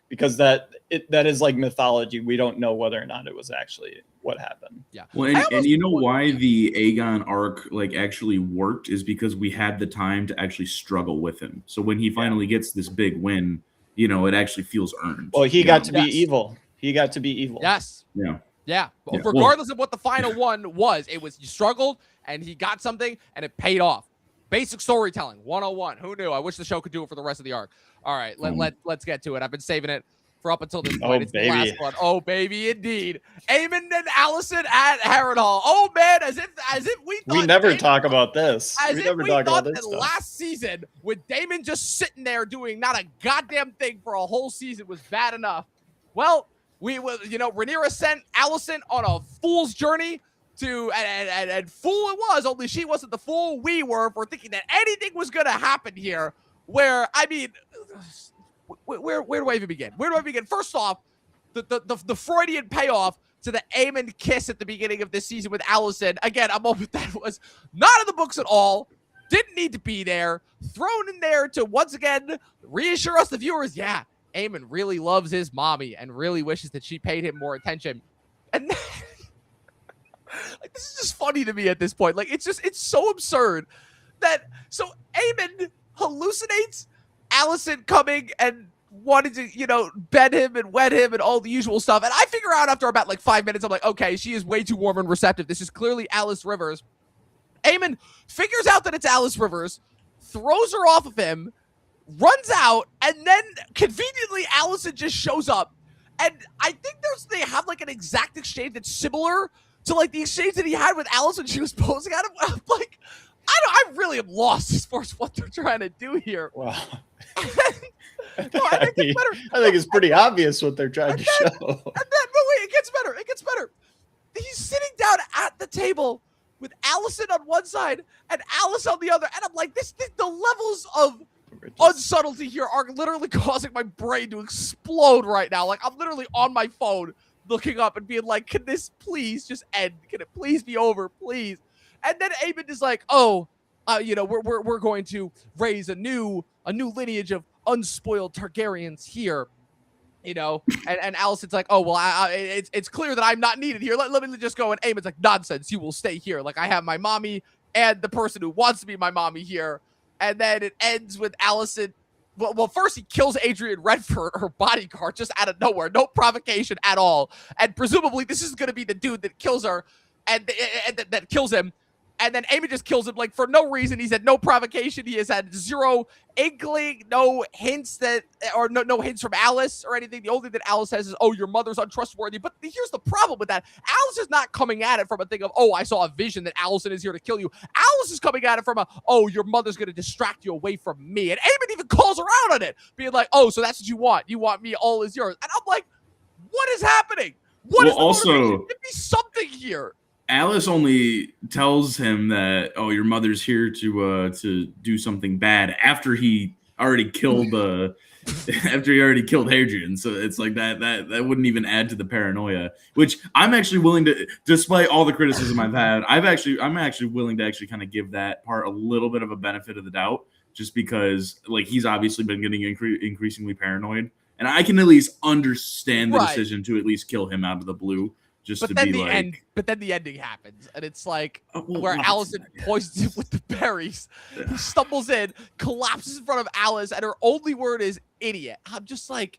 Because that is like mythology. We don't know whether or not it was actually what happened. Yeah. Well, and you know why the Aegon arc like actually worked is because we had the time to actually struggle with him. So when he finally gets this big win, it actually feels earned. Well, he got to be evil. He got to be evil. Yes. Yeah. Yeah. Well, regardless of what the final one was, it was you struggled and he got something and it paid off. Basic storytelling 101. Who knew? I wish the show could do it for the rest of the arc. All right, let's get to it. I've been saving it for up until this point. It's the last one. Oh, baby, indeed. Aemond and Alicent at Harrenhal. Oh, man, as if we thought... We never talk about this. As if we thought that last season, with Daemon just sitting there doing not a goddamn thing for a whole season was bad enough. Well, Rhaenyra sent Alicent on a fool's journey to... And fool it was, only she wasn't the fool we were for thinking that anything was going to happen here. Where, I mean... Where do I even begin? First off, the Freudian payoff to the Aemond kiss at the beginning of this season with Alicent. Again, a moment that was not in the books at all. Didn't need to be there. Thrown in there to once again reassure us, the viewers, yeah, Aemond really loves his mommy and really wishes that she paid him more attention. And like, this is just funny to me at this point. Like, it's so absurd that so Aemond hallucinates Alicent coming and wanted to, bed him and wet him and all the usual stuff. And I figure out after about like 5 minutes, I'm like, okay, she is way too warm and receptive. This is clearly Alice Rivers. Aemond figures out that it's Alice Rivers, throws her off of him, runs out, and then conveniently Alicent just shows up. And I think they have like an exact exchange that's similar to like the exchange that he had with Alice when she was posing at him. I'm like, I really am lost as far as what they're trying to do here. Wow. No, I think it's better. I think it's pretty obvious what they're trying to show. And then, it gets better. He's sitting down at the table with Alicent on one side and Alice on the other. And I'm like, the levels of unsubtlety here are literally causing my brain to explode right now. Like, I'm literally on my phone looking up and being like, can this please just end? Can it please be over, please? And then Aemond is like, we're going to raise a new lineage of unspoiled Targaryens here, and Alicent's like, oh, well, it's clear that I'm not needed here. Let me just go. And Aemond's like, nonsense, you will stay here. Like, I have my mommy and the person who wants to be my mommy here. And then it ends with Alicent. Well, first he kills Adrian Redford, her bodyguard, just out of nowhere. No provocation at all. And presumably this is going to be the dude that kills her and that kills him. And then Aemond just kills him, like, for no reason. He's had no provocation. He has had zero inkling, no hints no hints from Alice or anything. The only thing that Alice says is, oh, your mother's untrustworthy. But here's the problem with that. Alice is not coming at it from a thing of, oh, I saw a vision that Alicent is here to kill you. Alice is coming at it from oh, your mother's going to distract you away from me. And Aemond even calls her out on it, being like, oh, so that's what you want. You want me, all is yours. And I'm like, what is happening? What is the motivation? Give me something here. Alice only tells him that, oh, your mother's here to do something bad after he already killed Hadrian. So it's like that wouldn't even add to the paranoia, which I'm actually willing to, despite all the criticism I've had, I'm actually willing to actually kind of give that part a little bit of a benefit of the doubt, just because like he's obviously been getting increasingly paranoid, and I can at least understand the decision to at least kill him out of the blue. But then the ending happens, and it's like where Allison poisons him with the berries. He stumbles in, collapses in front of Alice, and her only word is idiot. I'm just like,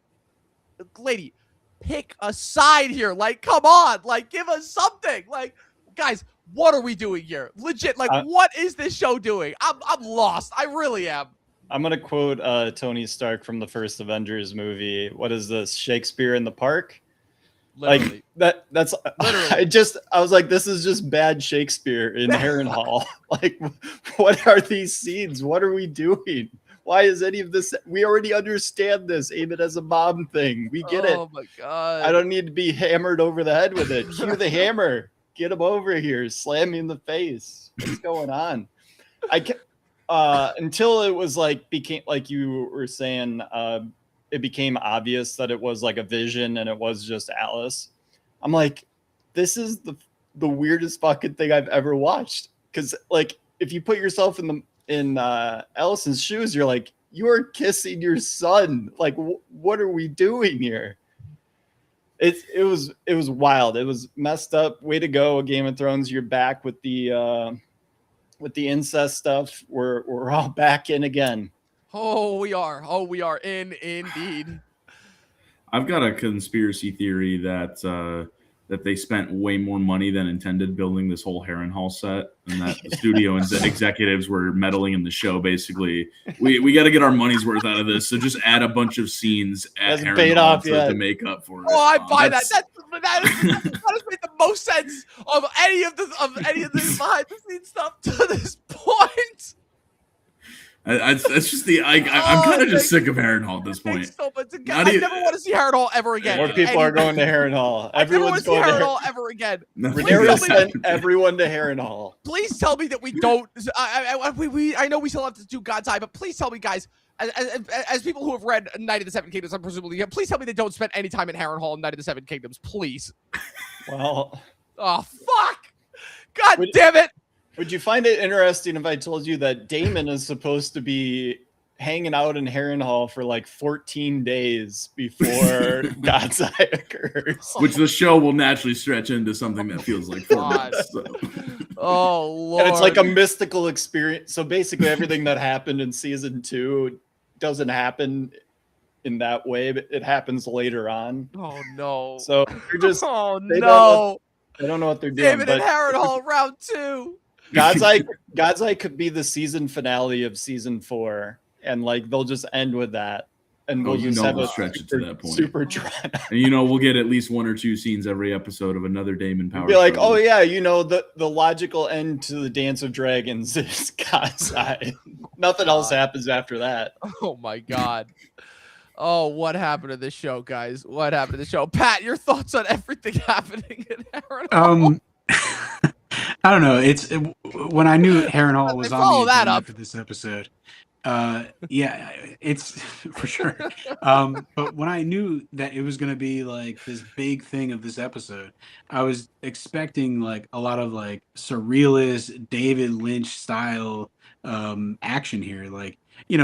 lady, pick a side here. Like, come on, like, give us something. Like, guys, what are we doing here? Legit, like, what is this show doing? I'm lost. I really am. I'm gonna quote Tony Stark from the first Avengers movie. What is this? Shakespeare in the Park? Literally. Like that's literally. I was like, this is just bad Shakespeare in Harrenhal. Like, what are these scenes? What are we doing? Why is any of this? We already understand this. Aim it as a bomb thing. We get it. Oh my god! I don't need to be hammered over the head with it. Cue the hammer. Get him over here. Slam me in the face. What's going on? Until it was like became like you were saying. It became obvious that it was like a vision and it was just Alice. I'm like, this is the weirdest fucking thing I've ever watched. Because like, if you put yourself in Allison's shoes, you're like, you are kissing your son. Like, what are we doing here? It was wild. It was messed up. Way to go, Game of Thrones. You're back with the incest stuff. We're all back in again. Oh, we are in indeed. I've got a conspiracy theory that they spent way more money than intended building this whole Harrenhal set, and that the studio and executives were meddling in the show. Basically, we got to get our money's worth out of this, so just add a bunch of scenes at Harrenhal to make up for it. Oh, I buy that. That has made the most sense of any of the behind the scenes stuff to this point. That's just I'm kind of just sick of Harrenhal at this point. I never want to see Harrenhal ever again. More people are going to Harrenhal. Everyone's going to Harrenhal ever again. Rhaenyra sent everyone to Harrenhal. Please tell me that we don't. I know we still have to do God's Eye, but please tell me, guys, as people who have read Night of the Seven Kingdoms, I'm presumably, please tell me they don't spend any time in Harrenhal and Night of the Seven Kingdoms, please. Well, oh fuck! God damn it! Would you find it interesting if I told you that Daemon is supposed to be hanging out in Harrenhal for like 14 days before God's Eye occurs? Which the show will naturally stretch into something that feels like 4 months. So. Oh, Lord. And it's like a mystical experience. So basically everything that happened in season 2 doesn't happen in that way, but it happens later on. Oh, no. So they're just... they don't know what they're doing. David and Harrenhal round 2. God's Eye could be the season finale of season 4, and like they'll just end with that, and we'll stretch it to that point. Super dry. And we'll get at least 1 or 2 scenes every episode of another Daemon power. Be like, oh yeah, the logical end to the Dance of Dragons is God's Eye. Nothing else happens after that. Oh my god. Oh, what happened to this show, guys? What happened to the show? Pat, your thoughts on everything happening in Harrenhal? I don't know. It's when I knew Harrenhal was on the agenda for this episode. Yeah, it's for sure. But when I knew that it was going to be like this big thing of this episode, I was expecting like a lot of like surrealist David Lynch style action here. Like,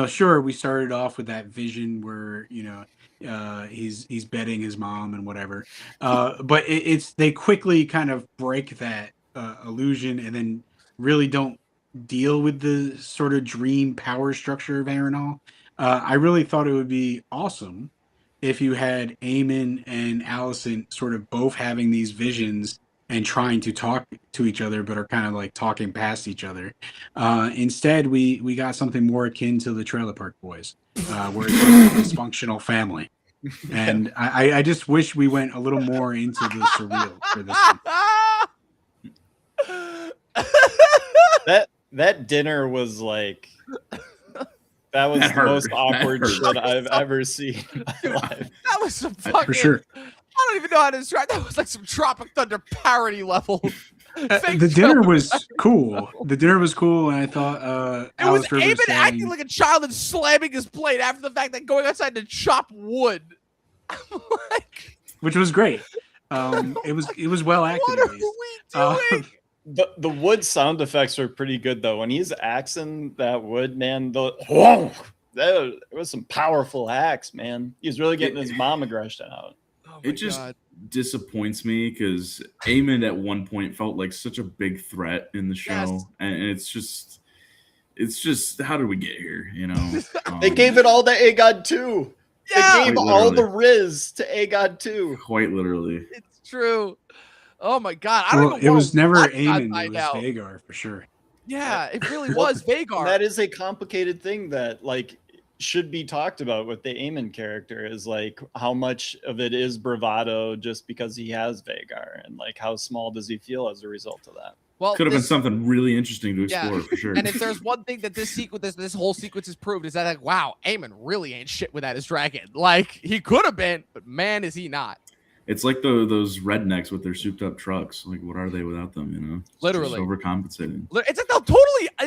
sure, we started off with that vision where he's betting his mom and whatever. But they quickly kind of break that illusion and then really don't deal with the sort of dream power structure of Harrenhal. I really thought it would be awesome if you had Aemon and Alicent sort of both having these visions and trying to talk to each other, but are kind of like talking past each other. Instead, we got something more akin to the Trailer Park Boys, where it's like a dysfunctional family. And I just wish we went a little more into the surreal for this one. That dinner was like, that was the most awkward shit I've ever seen in my life. That was some fucking, for sure. I don't even know how to describe. That was like some Tropic Thunder parody level. The dinner was cool. The dinner was cool, and I thought It was Alice Rivers Aemon acting like a child and slamming his plate after the fact that going outside to chop wood. Like, which was great. It was well acted. what at are least. we doing? The wood sound effects were pretty good though. When he's axing that wood, man, whoa, that was some powerful axe, man. He's really getting his mom aggression out. Oh It just disappoints me because Aemon at one point felt like such a big threat in the show, Yes. and it's just how did we get here? You know, They gave it all to Aegon too. Yeah, They gave Quite all the literally. Riz to Aegon too. quite literally. it's true. Oh my god, I don't Well, even it wanna was never watch Aemon. God's Eye It was now. Vhagar for sure. Yeah, it really Well, was Vhagar. That is a complicated thing that like should be talked about with the Aemon character is like how much of it is bravado just because he has Vhagar and like how small does he feel as a result of that. well, Could have been this- something really interesting to Yeah. explore for sure. And if there's one thing that this whole sequence has proved is that like, wow, Aemon really ain't shit without his dragon. Like he could have been, but man, is he not. It's like those rednecks with their souped up trucks. Like, what are they without them? You know, It's Literally. just overcompensating. It's like it's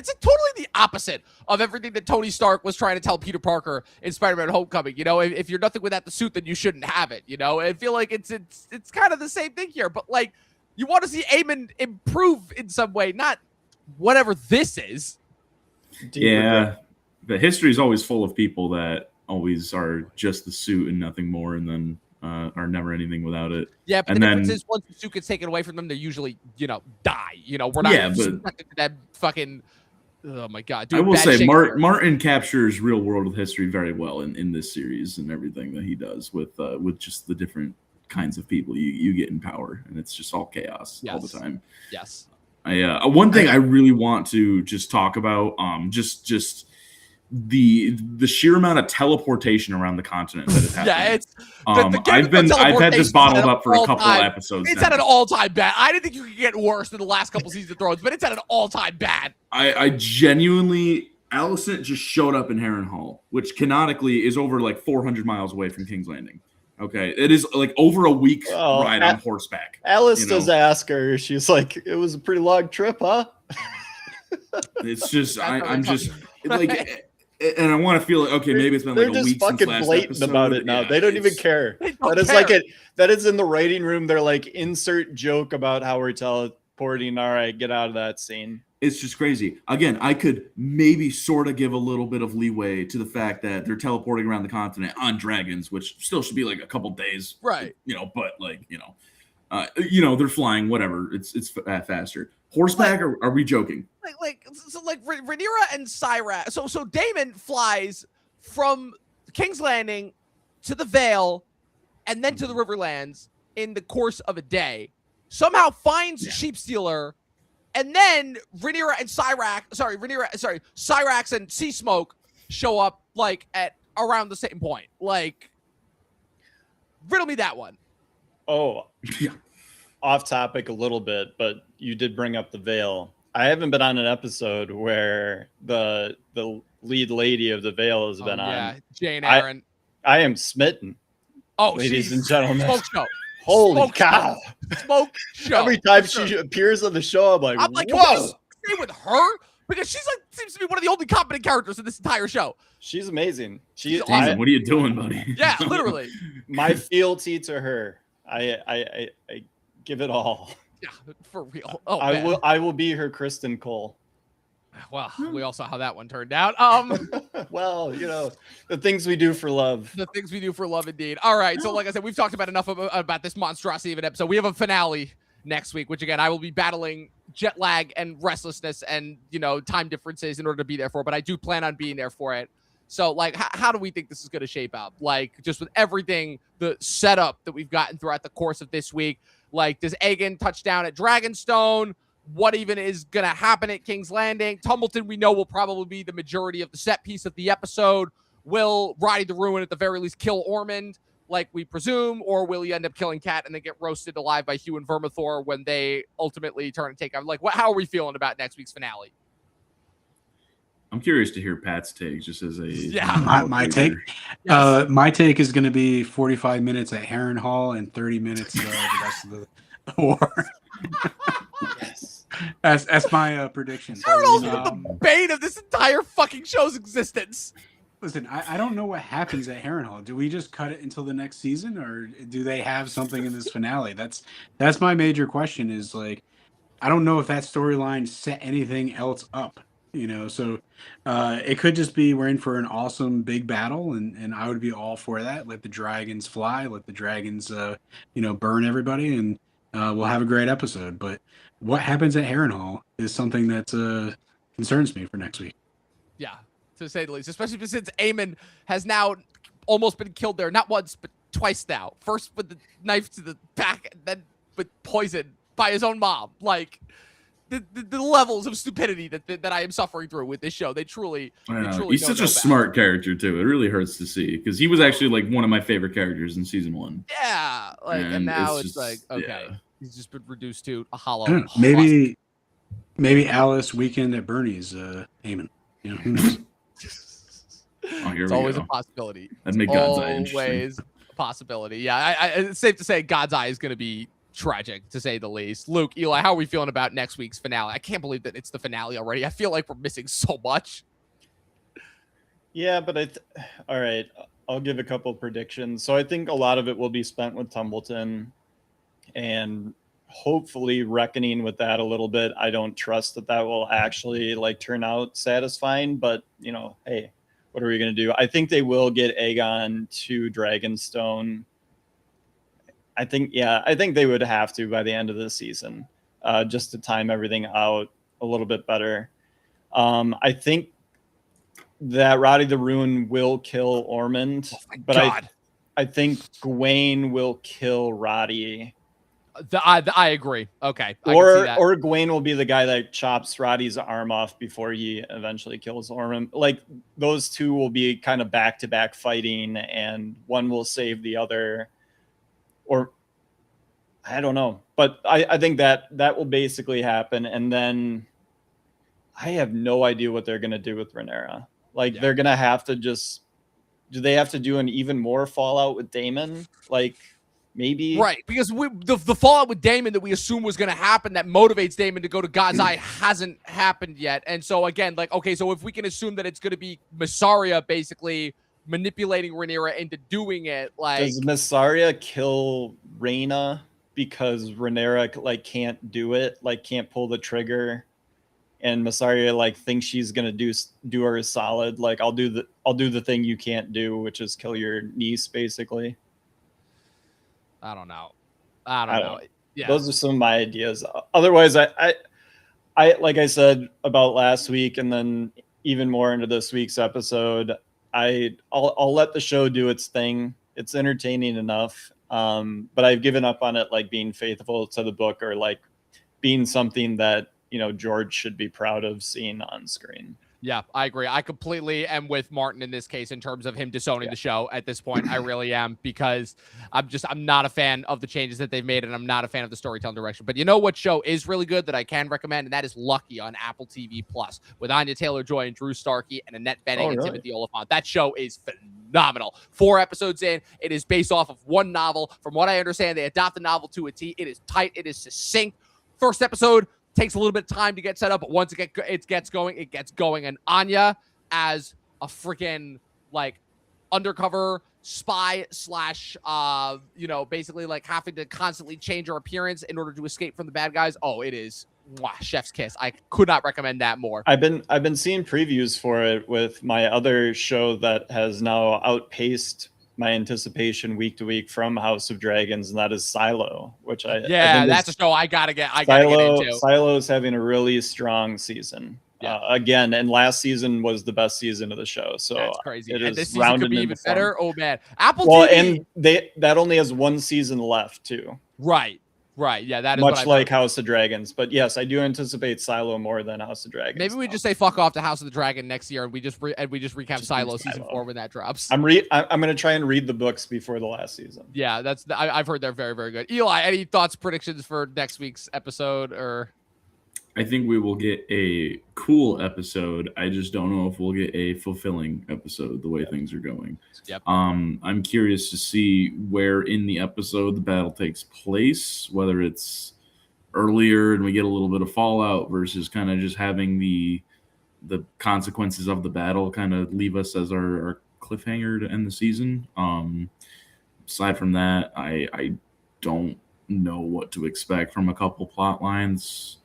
like totally the opposite of everything that Tony Stark was trying to tell Peter Parker in Spider-Man: Homecoming. You know, if you're nothing without the suit, then you shouldn't have it. You know, I feel like it's kind of the same thing here, but like you want to see Aemon improve in some way, not whatever this is. Yeah, the history is always full of people that always are just the suit and nothing more, and then are never anything without it. Yeah, but And the difference then- is once the suit gets taken away from them, they usually, die. You know, we're not Yeah, but- subjected to that fucking. Oh my god! I doing will bad say Shakespeare. Martin captures real world history very well in this series and everything that he does with just the different kinds of people you get in power, and it's just all chaos all the Yes. time. Yes. One thing I really want to just talk about, just the sheer amount of teleportation around the continent that is happening. Yeah, it's I've had this bottled at up for a all couple time. episodes. It's now. at an all-time bad. I didn't think you could get worse than the last couple seasons of Thrones, but it's at an all-time bad. I genuinely, Alicent just showed up in Harrenhal, which canonically is over like 400 miles away from King's Landing. Okay, it is like over a week Well, ride on horseback. Alice You know. does ask her, she's like, it was a pretty long trip, huh? It's just That's how I'm they just talk. like, and I want to feel like okay, maybe it's been They're like a just week since fucking last blatant episode. about it now. Yeah, They don't even it's- care. They don't That is care. like that is in the writing room. They're like, insert joke about how we're teleporting. All right, get out of that scene. It's just crazy. Again, I could maybe sort of give a little bit of leeway to the fact that they're teleporting around the continent on dragons, which still should be like a couple days, Right. But like they're flying. Whatever. It's faster. Horseback? Are we joking? Like Rhaenyra and Syrax. So Daemon flies from King's Landing to the Vale and then to the Riverlands in the course of a day. Somehow finds Sheepstealer, and then Syrax and Sea Smoke show up like at around the same point. Like, riddle me that one. Oh, Yeah. off topic a little bit, but you did bring up the Vale. I haven't been on an episode where the lead lady of the Vale has been Yeah, on. Jane Aaron. I am smitten, she's ladies and gentlemen. smoke show. Holy Smoke cow! Smoke show. Every time for sure. she appears on the show, I'm like, Can we whoa! just stay with her? Because she's like seems to be one of the only competent characters in this entire show. She's amazing. She's I- awesome. Damon, what are you doing, buddy? Yeah, literally. my fealty to her. I give it all. Yeah, for real. Oh, I man. will be her Kristen Cole. Well, we all saw how that one turned out. Well, the things we do for love. The things we do for love, indeed. All right, so like I said, we've talked about enough about this monstrosity of an episode. We have a finale next week, which again I will be battling jet lag and restlessness and time differences in order to be there for. But I do plan on being there for it. So like, how do we think this is going to shape up? Like, just with everything, the setup that we've gotten throughout the course of this week. Like, does Aegon touch down at Dragonstone? What even is going to happen at King's Landing? Tumbleton, we know, will probably be the majority of the set piece of the episode. Will Roddy the Ruin at the very least kill Ormond, like we presume, or will he end up killing Cat and then get roasted alive by Hugh and Vermithor when they ultimately turn and take over? Like, how are we feeling about next week's finale? I'm curious to hear Pat's take, just as a My take. Yes. My take is going to be 45 minutes at Harrenhal and 30 minutes the rest of the war. Yes. That's my prediction. Harrenhal's been the bane of this entire fucking show's existence. Listen, I don't know what happens at Harrenhal. Do we just cut it until the next season, or do they have something in this finale? That's my major question. Is like, I don't know if that storyline set anything else up. So it could just be we're in for an awesome big battle, and I would be all for that. Let the dragons fly, let the dragons burn everybody, and we'll have a great episode. But what happens at Harrenhal is something that concerns me for next week. Yeah, to say the least, especially since Aemon has now almost been killed there, not once but twice now. First with the knife to the back, and then with poison by his own mom. Like the levels of stupidity that I am suffering through with this show, they truly he's such a smart character too. It really hurts to see because he was actually like one of my favorite characters in season 1. Yeah, like and now it's just, like okay, yeah. he's just been reduced to a hollow. I don't know, maybe Alice Weekend at Bernie's Aemon. Who knows? It's always a possibility. That'd make God's Eye interesting. Always a possibility. Yeah, it's safe to say God's Eye is going to be tragic, to say the least. Luke, Eli, how are we feeling about next week's finale? I can't believe that it's the finale already. I feel like we're missing so much. Yeah, but all right, I'll give a couple predictions. So I think a lot of it will be spent with Tumbleton and hopefully reckoning with that a little bit. I don't trust that will actually like turn out satisfying, but hey, what are we going to do? I think they will get Aegon to Dragonstone. I think they would have to by the end of the season, just to time everything out a little bit better. I think that Roddy the Rune will kill Ormond, but I think Gwaine will kill Roddy. I agree. Okay. Or Gwaine will be the guy that chops Roddy's arm off before he eventually kills Ormond. Like those two will be kind of back-to-back fighting, and one will save the other. Or I don't know, but I think that will basically happen. And then I have no idea what they're going to do with Rhaenyra. Like they're going to have to do they have to do an even more fallout with Daemon? Like maybe. Right. Because the fallout with Daemon that we assume was going to happen that motivates Daemon to go to God's Eye hasn't happened yet. And so again, like, okay, so if we can assume that it's going to be Mysaria basically manipulating Rhaenyra into doing it, like does Mysaria kill Rhaena because Rhaenyra like can't do it, like can't pull the trigger, and Mysaria like thinks she's gonna do her a solid, like I'll do the thing you can't do, which is kill your niece basically. I don't know. Yeah, those are some of my ideas. Otherwise, I like I said about last week, and then even more into this week's episode. I'll let the show do its thing. It's entertaining enough, but I've given up on it like being faithful to the book or like being something that George should be proud of seeing on screen. Yeah, I agree. I completely am with Martin in this case in terms of him disowning the show at this point. I really am, because I'm not a fan of the changes that they've made, and I'm not a fan of the storytelling direction. But you know what show is really good that I can recommend, and that is Lucky on Apple TV Plus with Anya Taylor-Joy and Drew Starkey and Annette Bening and Timothy Olyphant. That show is phenomenal. 4 episodes in. It is based off of one novel. From what I understand, they adopt the novel to a T. It is tight. It is succinct. First episode takes a little bit of time to get set up, but once it gets going. And Anya, as a freaking like undercover spy slash basically like having to constantly change her appearance in order to escape from the bad guys. Oh, it is chef's kiss. I could not recommend that more. I've been seeing previews for it with my other show that has now outpaced my anticipation week to week from House of Dragons, and that is Silo, which that's a show I gotta get into. Silo is having a really strong season. Yeah. Again, and last season was the best season of the show. So that's crazy. And this season could be even better. Oh man, Apple TV. And that only has one season left too. Right. Yeah, that is much like House of Dragons. But yes, I do anticipate Silo more than House of Dragons. Maybe we just say fuck off to House of the Dragon next year, and we just recap Silo season 4 when that drops. I'm gonna try and read the books before the last season. Yeah, I've heard they're very, very good. Eli, any thoughts, predictions for next week's episode? Or I think we will get a cool episode. I just don't know if we'll get a fulfilling episode the way things are going. Yep. I'm curious to see where in the episode the battle takes place, whether it's earlier and we get a little bit of fallout versus kind of just having the consequences of the battle kind of leave us as our cliffhanger to end the season. Aside from that, I don't know what to expect from a couple plot lines,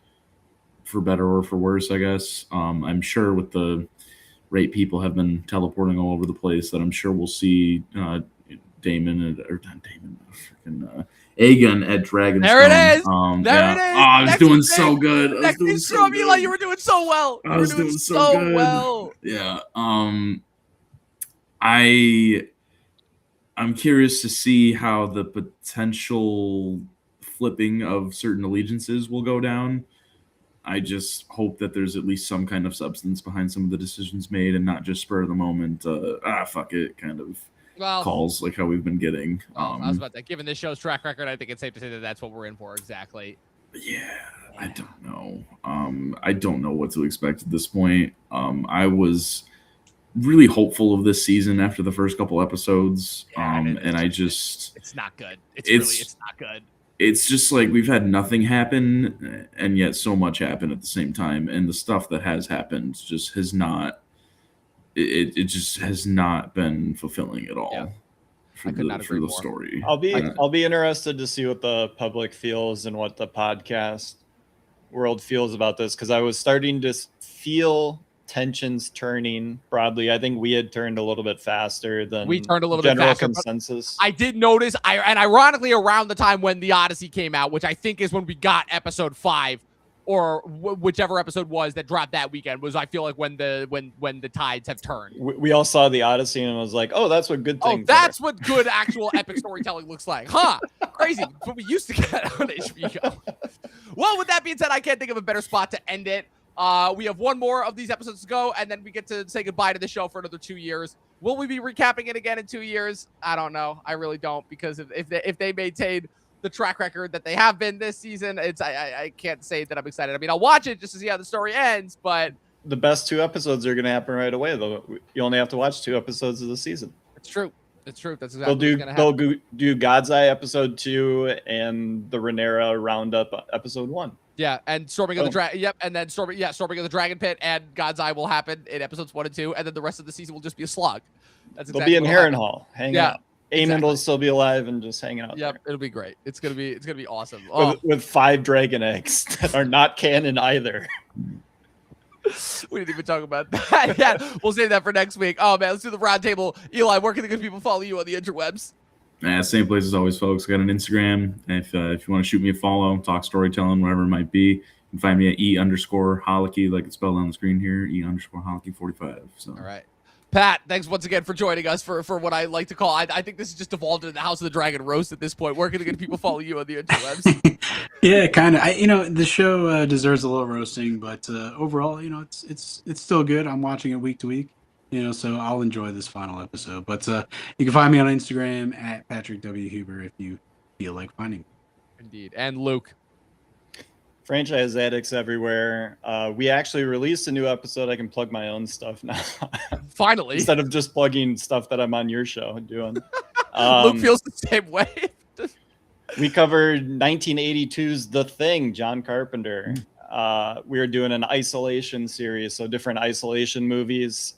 for better or for worse, I guess. I'm sure with the rate people have been teleporting all over the place that I'm sure we'll see Aegon at Dragonstone. There it is. There it is. Oh, I was doing so good. I was doing so good. Eli, you were doing so well. I was doing so good. Well. Yeah. I'm curious to see how the potential flipping of certain allegiances will go down. I just hope that there's at least some kind of substance behind some of the decisions made and not just spur of the moment, fuck it kind of calls like how we've been getting. I was about that. Given this show's track record, I think it's safe to say that that's what we're in for exactly. Yeah, I don't know. I don't know what to expect at this point. I was really hopeful of this season after the first couple episodes, and it's not good. It's not good. It's just like we've had nothing happen, and yet so much happen at the same time, and the stuff that has happened just has not. It just has not been fulfilling at all. Yeah. For the story. I'll be interested to see what the public feels and what the podcast world feels about this, because I was starting to feel tensions turning broadly. I think we had turned a little bit faster than we turned a little bit faster. Consensus. I did notice, and ironically, around the time when the Odyssey came out, which I think is when we got episode 5, or whichever episode was that dropped that weekend, was I feel like when the tides have turned. We all saw the Odyssey and was like, oh, that's what good things. Oh, that's what good actual epic storytelling looks like, huh? Crazy. That's what we used to get on HBO. Well, with that being said, I can't think of a better spot to end it. We have one more of these episodes to go, and then we get to say goodbye to the show for another 2 years. Will we be recapping it again in 2 years? I don't know. I really don't, because if they maintain the track record that they have been this season, I can't say that I'm excited. I mean, I'll watch it just to see how the story ends, but the best 2 episodes are going to happen right away, though. You only have to watch 2 episodes of the season. It's true. It's true. That's exactly what's going to happen. They'll do God's Eye episode 2 and the Rhaenyra Roundup episode 1. Yeah, and Storming of the Dragon. Yep, and then Storming of the Dragon Pit and God's Eye will happen in episodes 1 and 2, and then the rest of the season will just be a slog. That's exactly. They'll be in Harrenhal, hanging out. Aemond will still be alive and just hanging out. Yep, it'll be great. It's gonna be awesome. With 5 dragon eggs that are not canon either. We didn't even talk about that. Yeah, we'll save that for next week. Oh man, let's do the round table. Eli, where can the good people follow you on the interwebs? Same place as always, folks. Got an Instagram. If you want to shoot me a follow, talk storytelling, whatever it might be, you can find me at E_Holicky, like it's spelled on the screen here, E_Holicky45. So. All right. Pat, thanks once again for joining us for what I like to call, I think this has just evolved into the House of the Dragon roast at this point. Where can the good people follow you on the interwebs? Yeah, kind of. The show deserves a little roasting, but overall, it's still good. I'm watching it week to week, so I'll enjoy this final episode. But you can find me on Instagram at Patrick W. Huber if you feel like finding me. Indeed. And Luke. Franchise addicts everywhere. We actually released a new episode. I can plug my own stuff now. Finally. Instead of just plugging stuff that I'm on your show doing. Luke feels the same way. We covered 1982's The Thing, John Carpenter. We were doing an isolation series, so different isolation movies.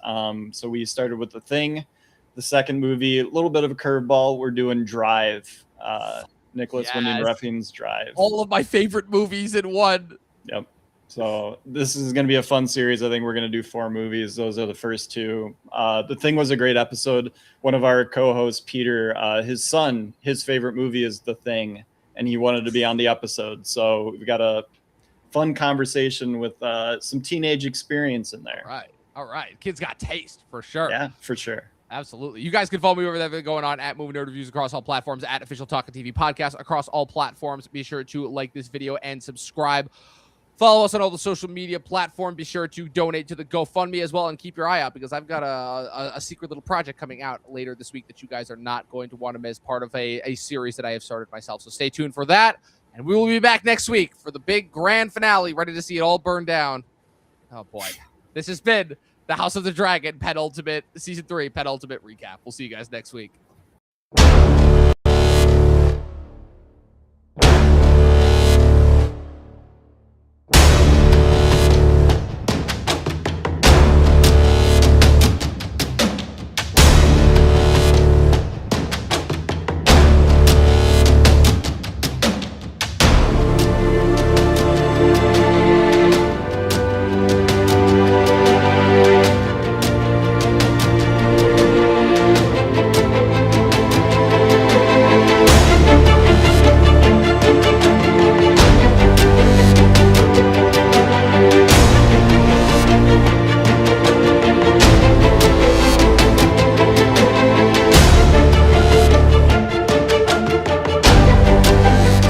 So we started with The Thing. The second movie, a little bit of a curveball. We're doing Drive. Nicholas Winding Refn's Drive. All of my favorite movies in one. Yep. So this is going to be a fun series. I think we're going to do 4 movies. Those are the first 2. The Thing was a great episode. One of our co-hosts, Peter, his son, his favorite movie is The Thing, and he wanted to be on the episode. So we got a fun conversation with some teenage experience in there. All right. Kids got taste, for sure. Yeah, for sure. Absolutely. You guys can follow me over there going on at Movie Nerd Reviews across all platforms, at Official Talking TV Podcast across all platforms. Be sure to like this video and subscribe. Follow us on all the social media platforms. Be sure to donate to the GoFundMe as well, and keep your eye out, because I've got a secret little project coming out later this week that you guys are not going to want to miss, part of a series that I have started myself. So stay tuned for that, and we will be back next week for the big grand finale, ready to see it all burn down. Oh boy. This has been the House of the Dragon Season 3 penultimate recap. We'll see you guys next week.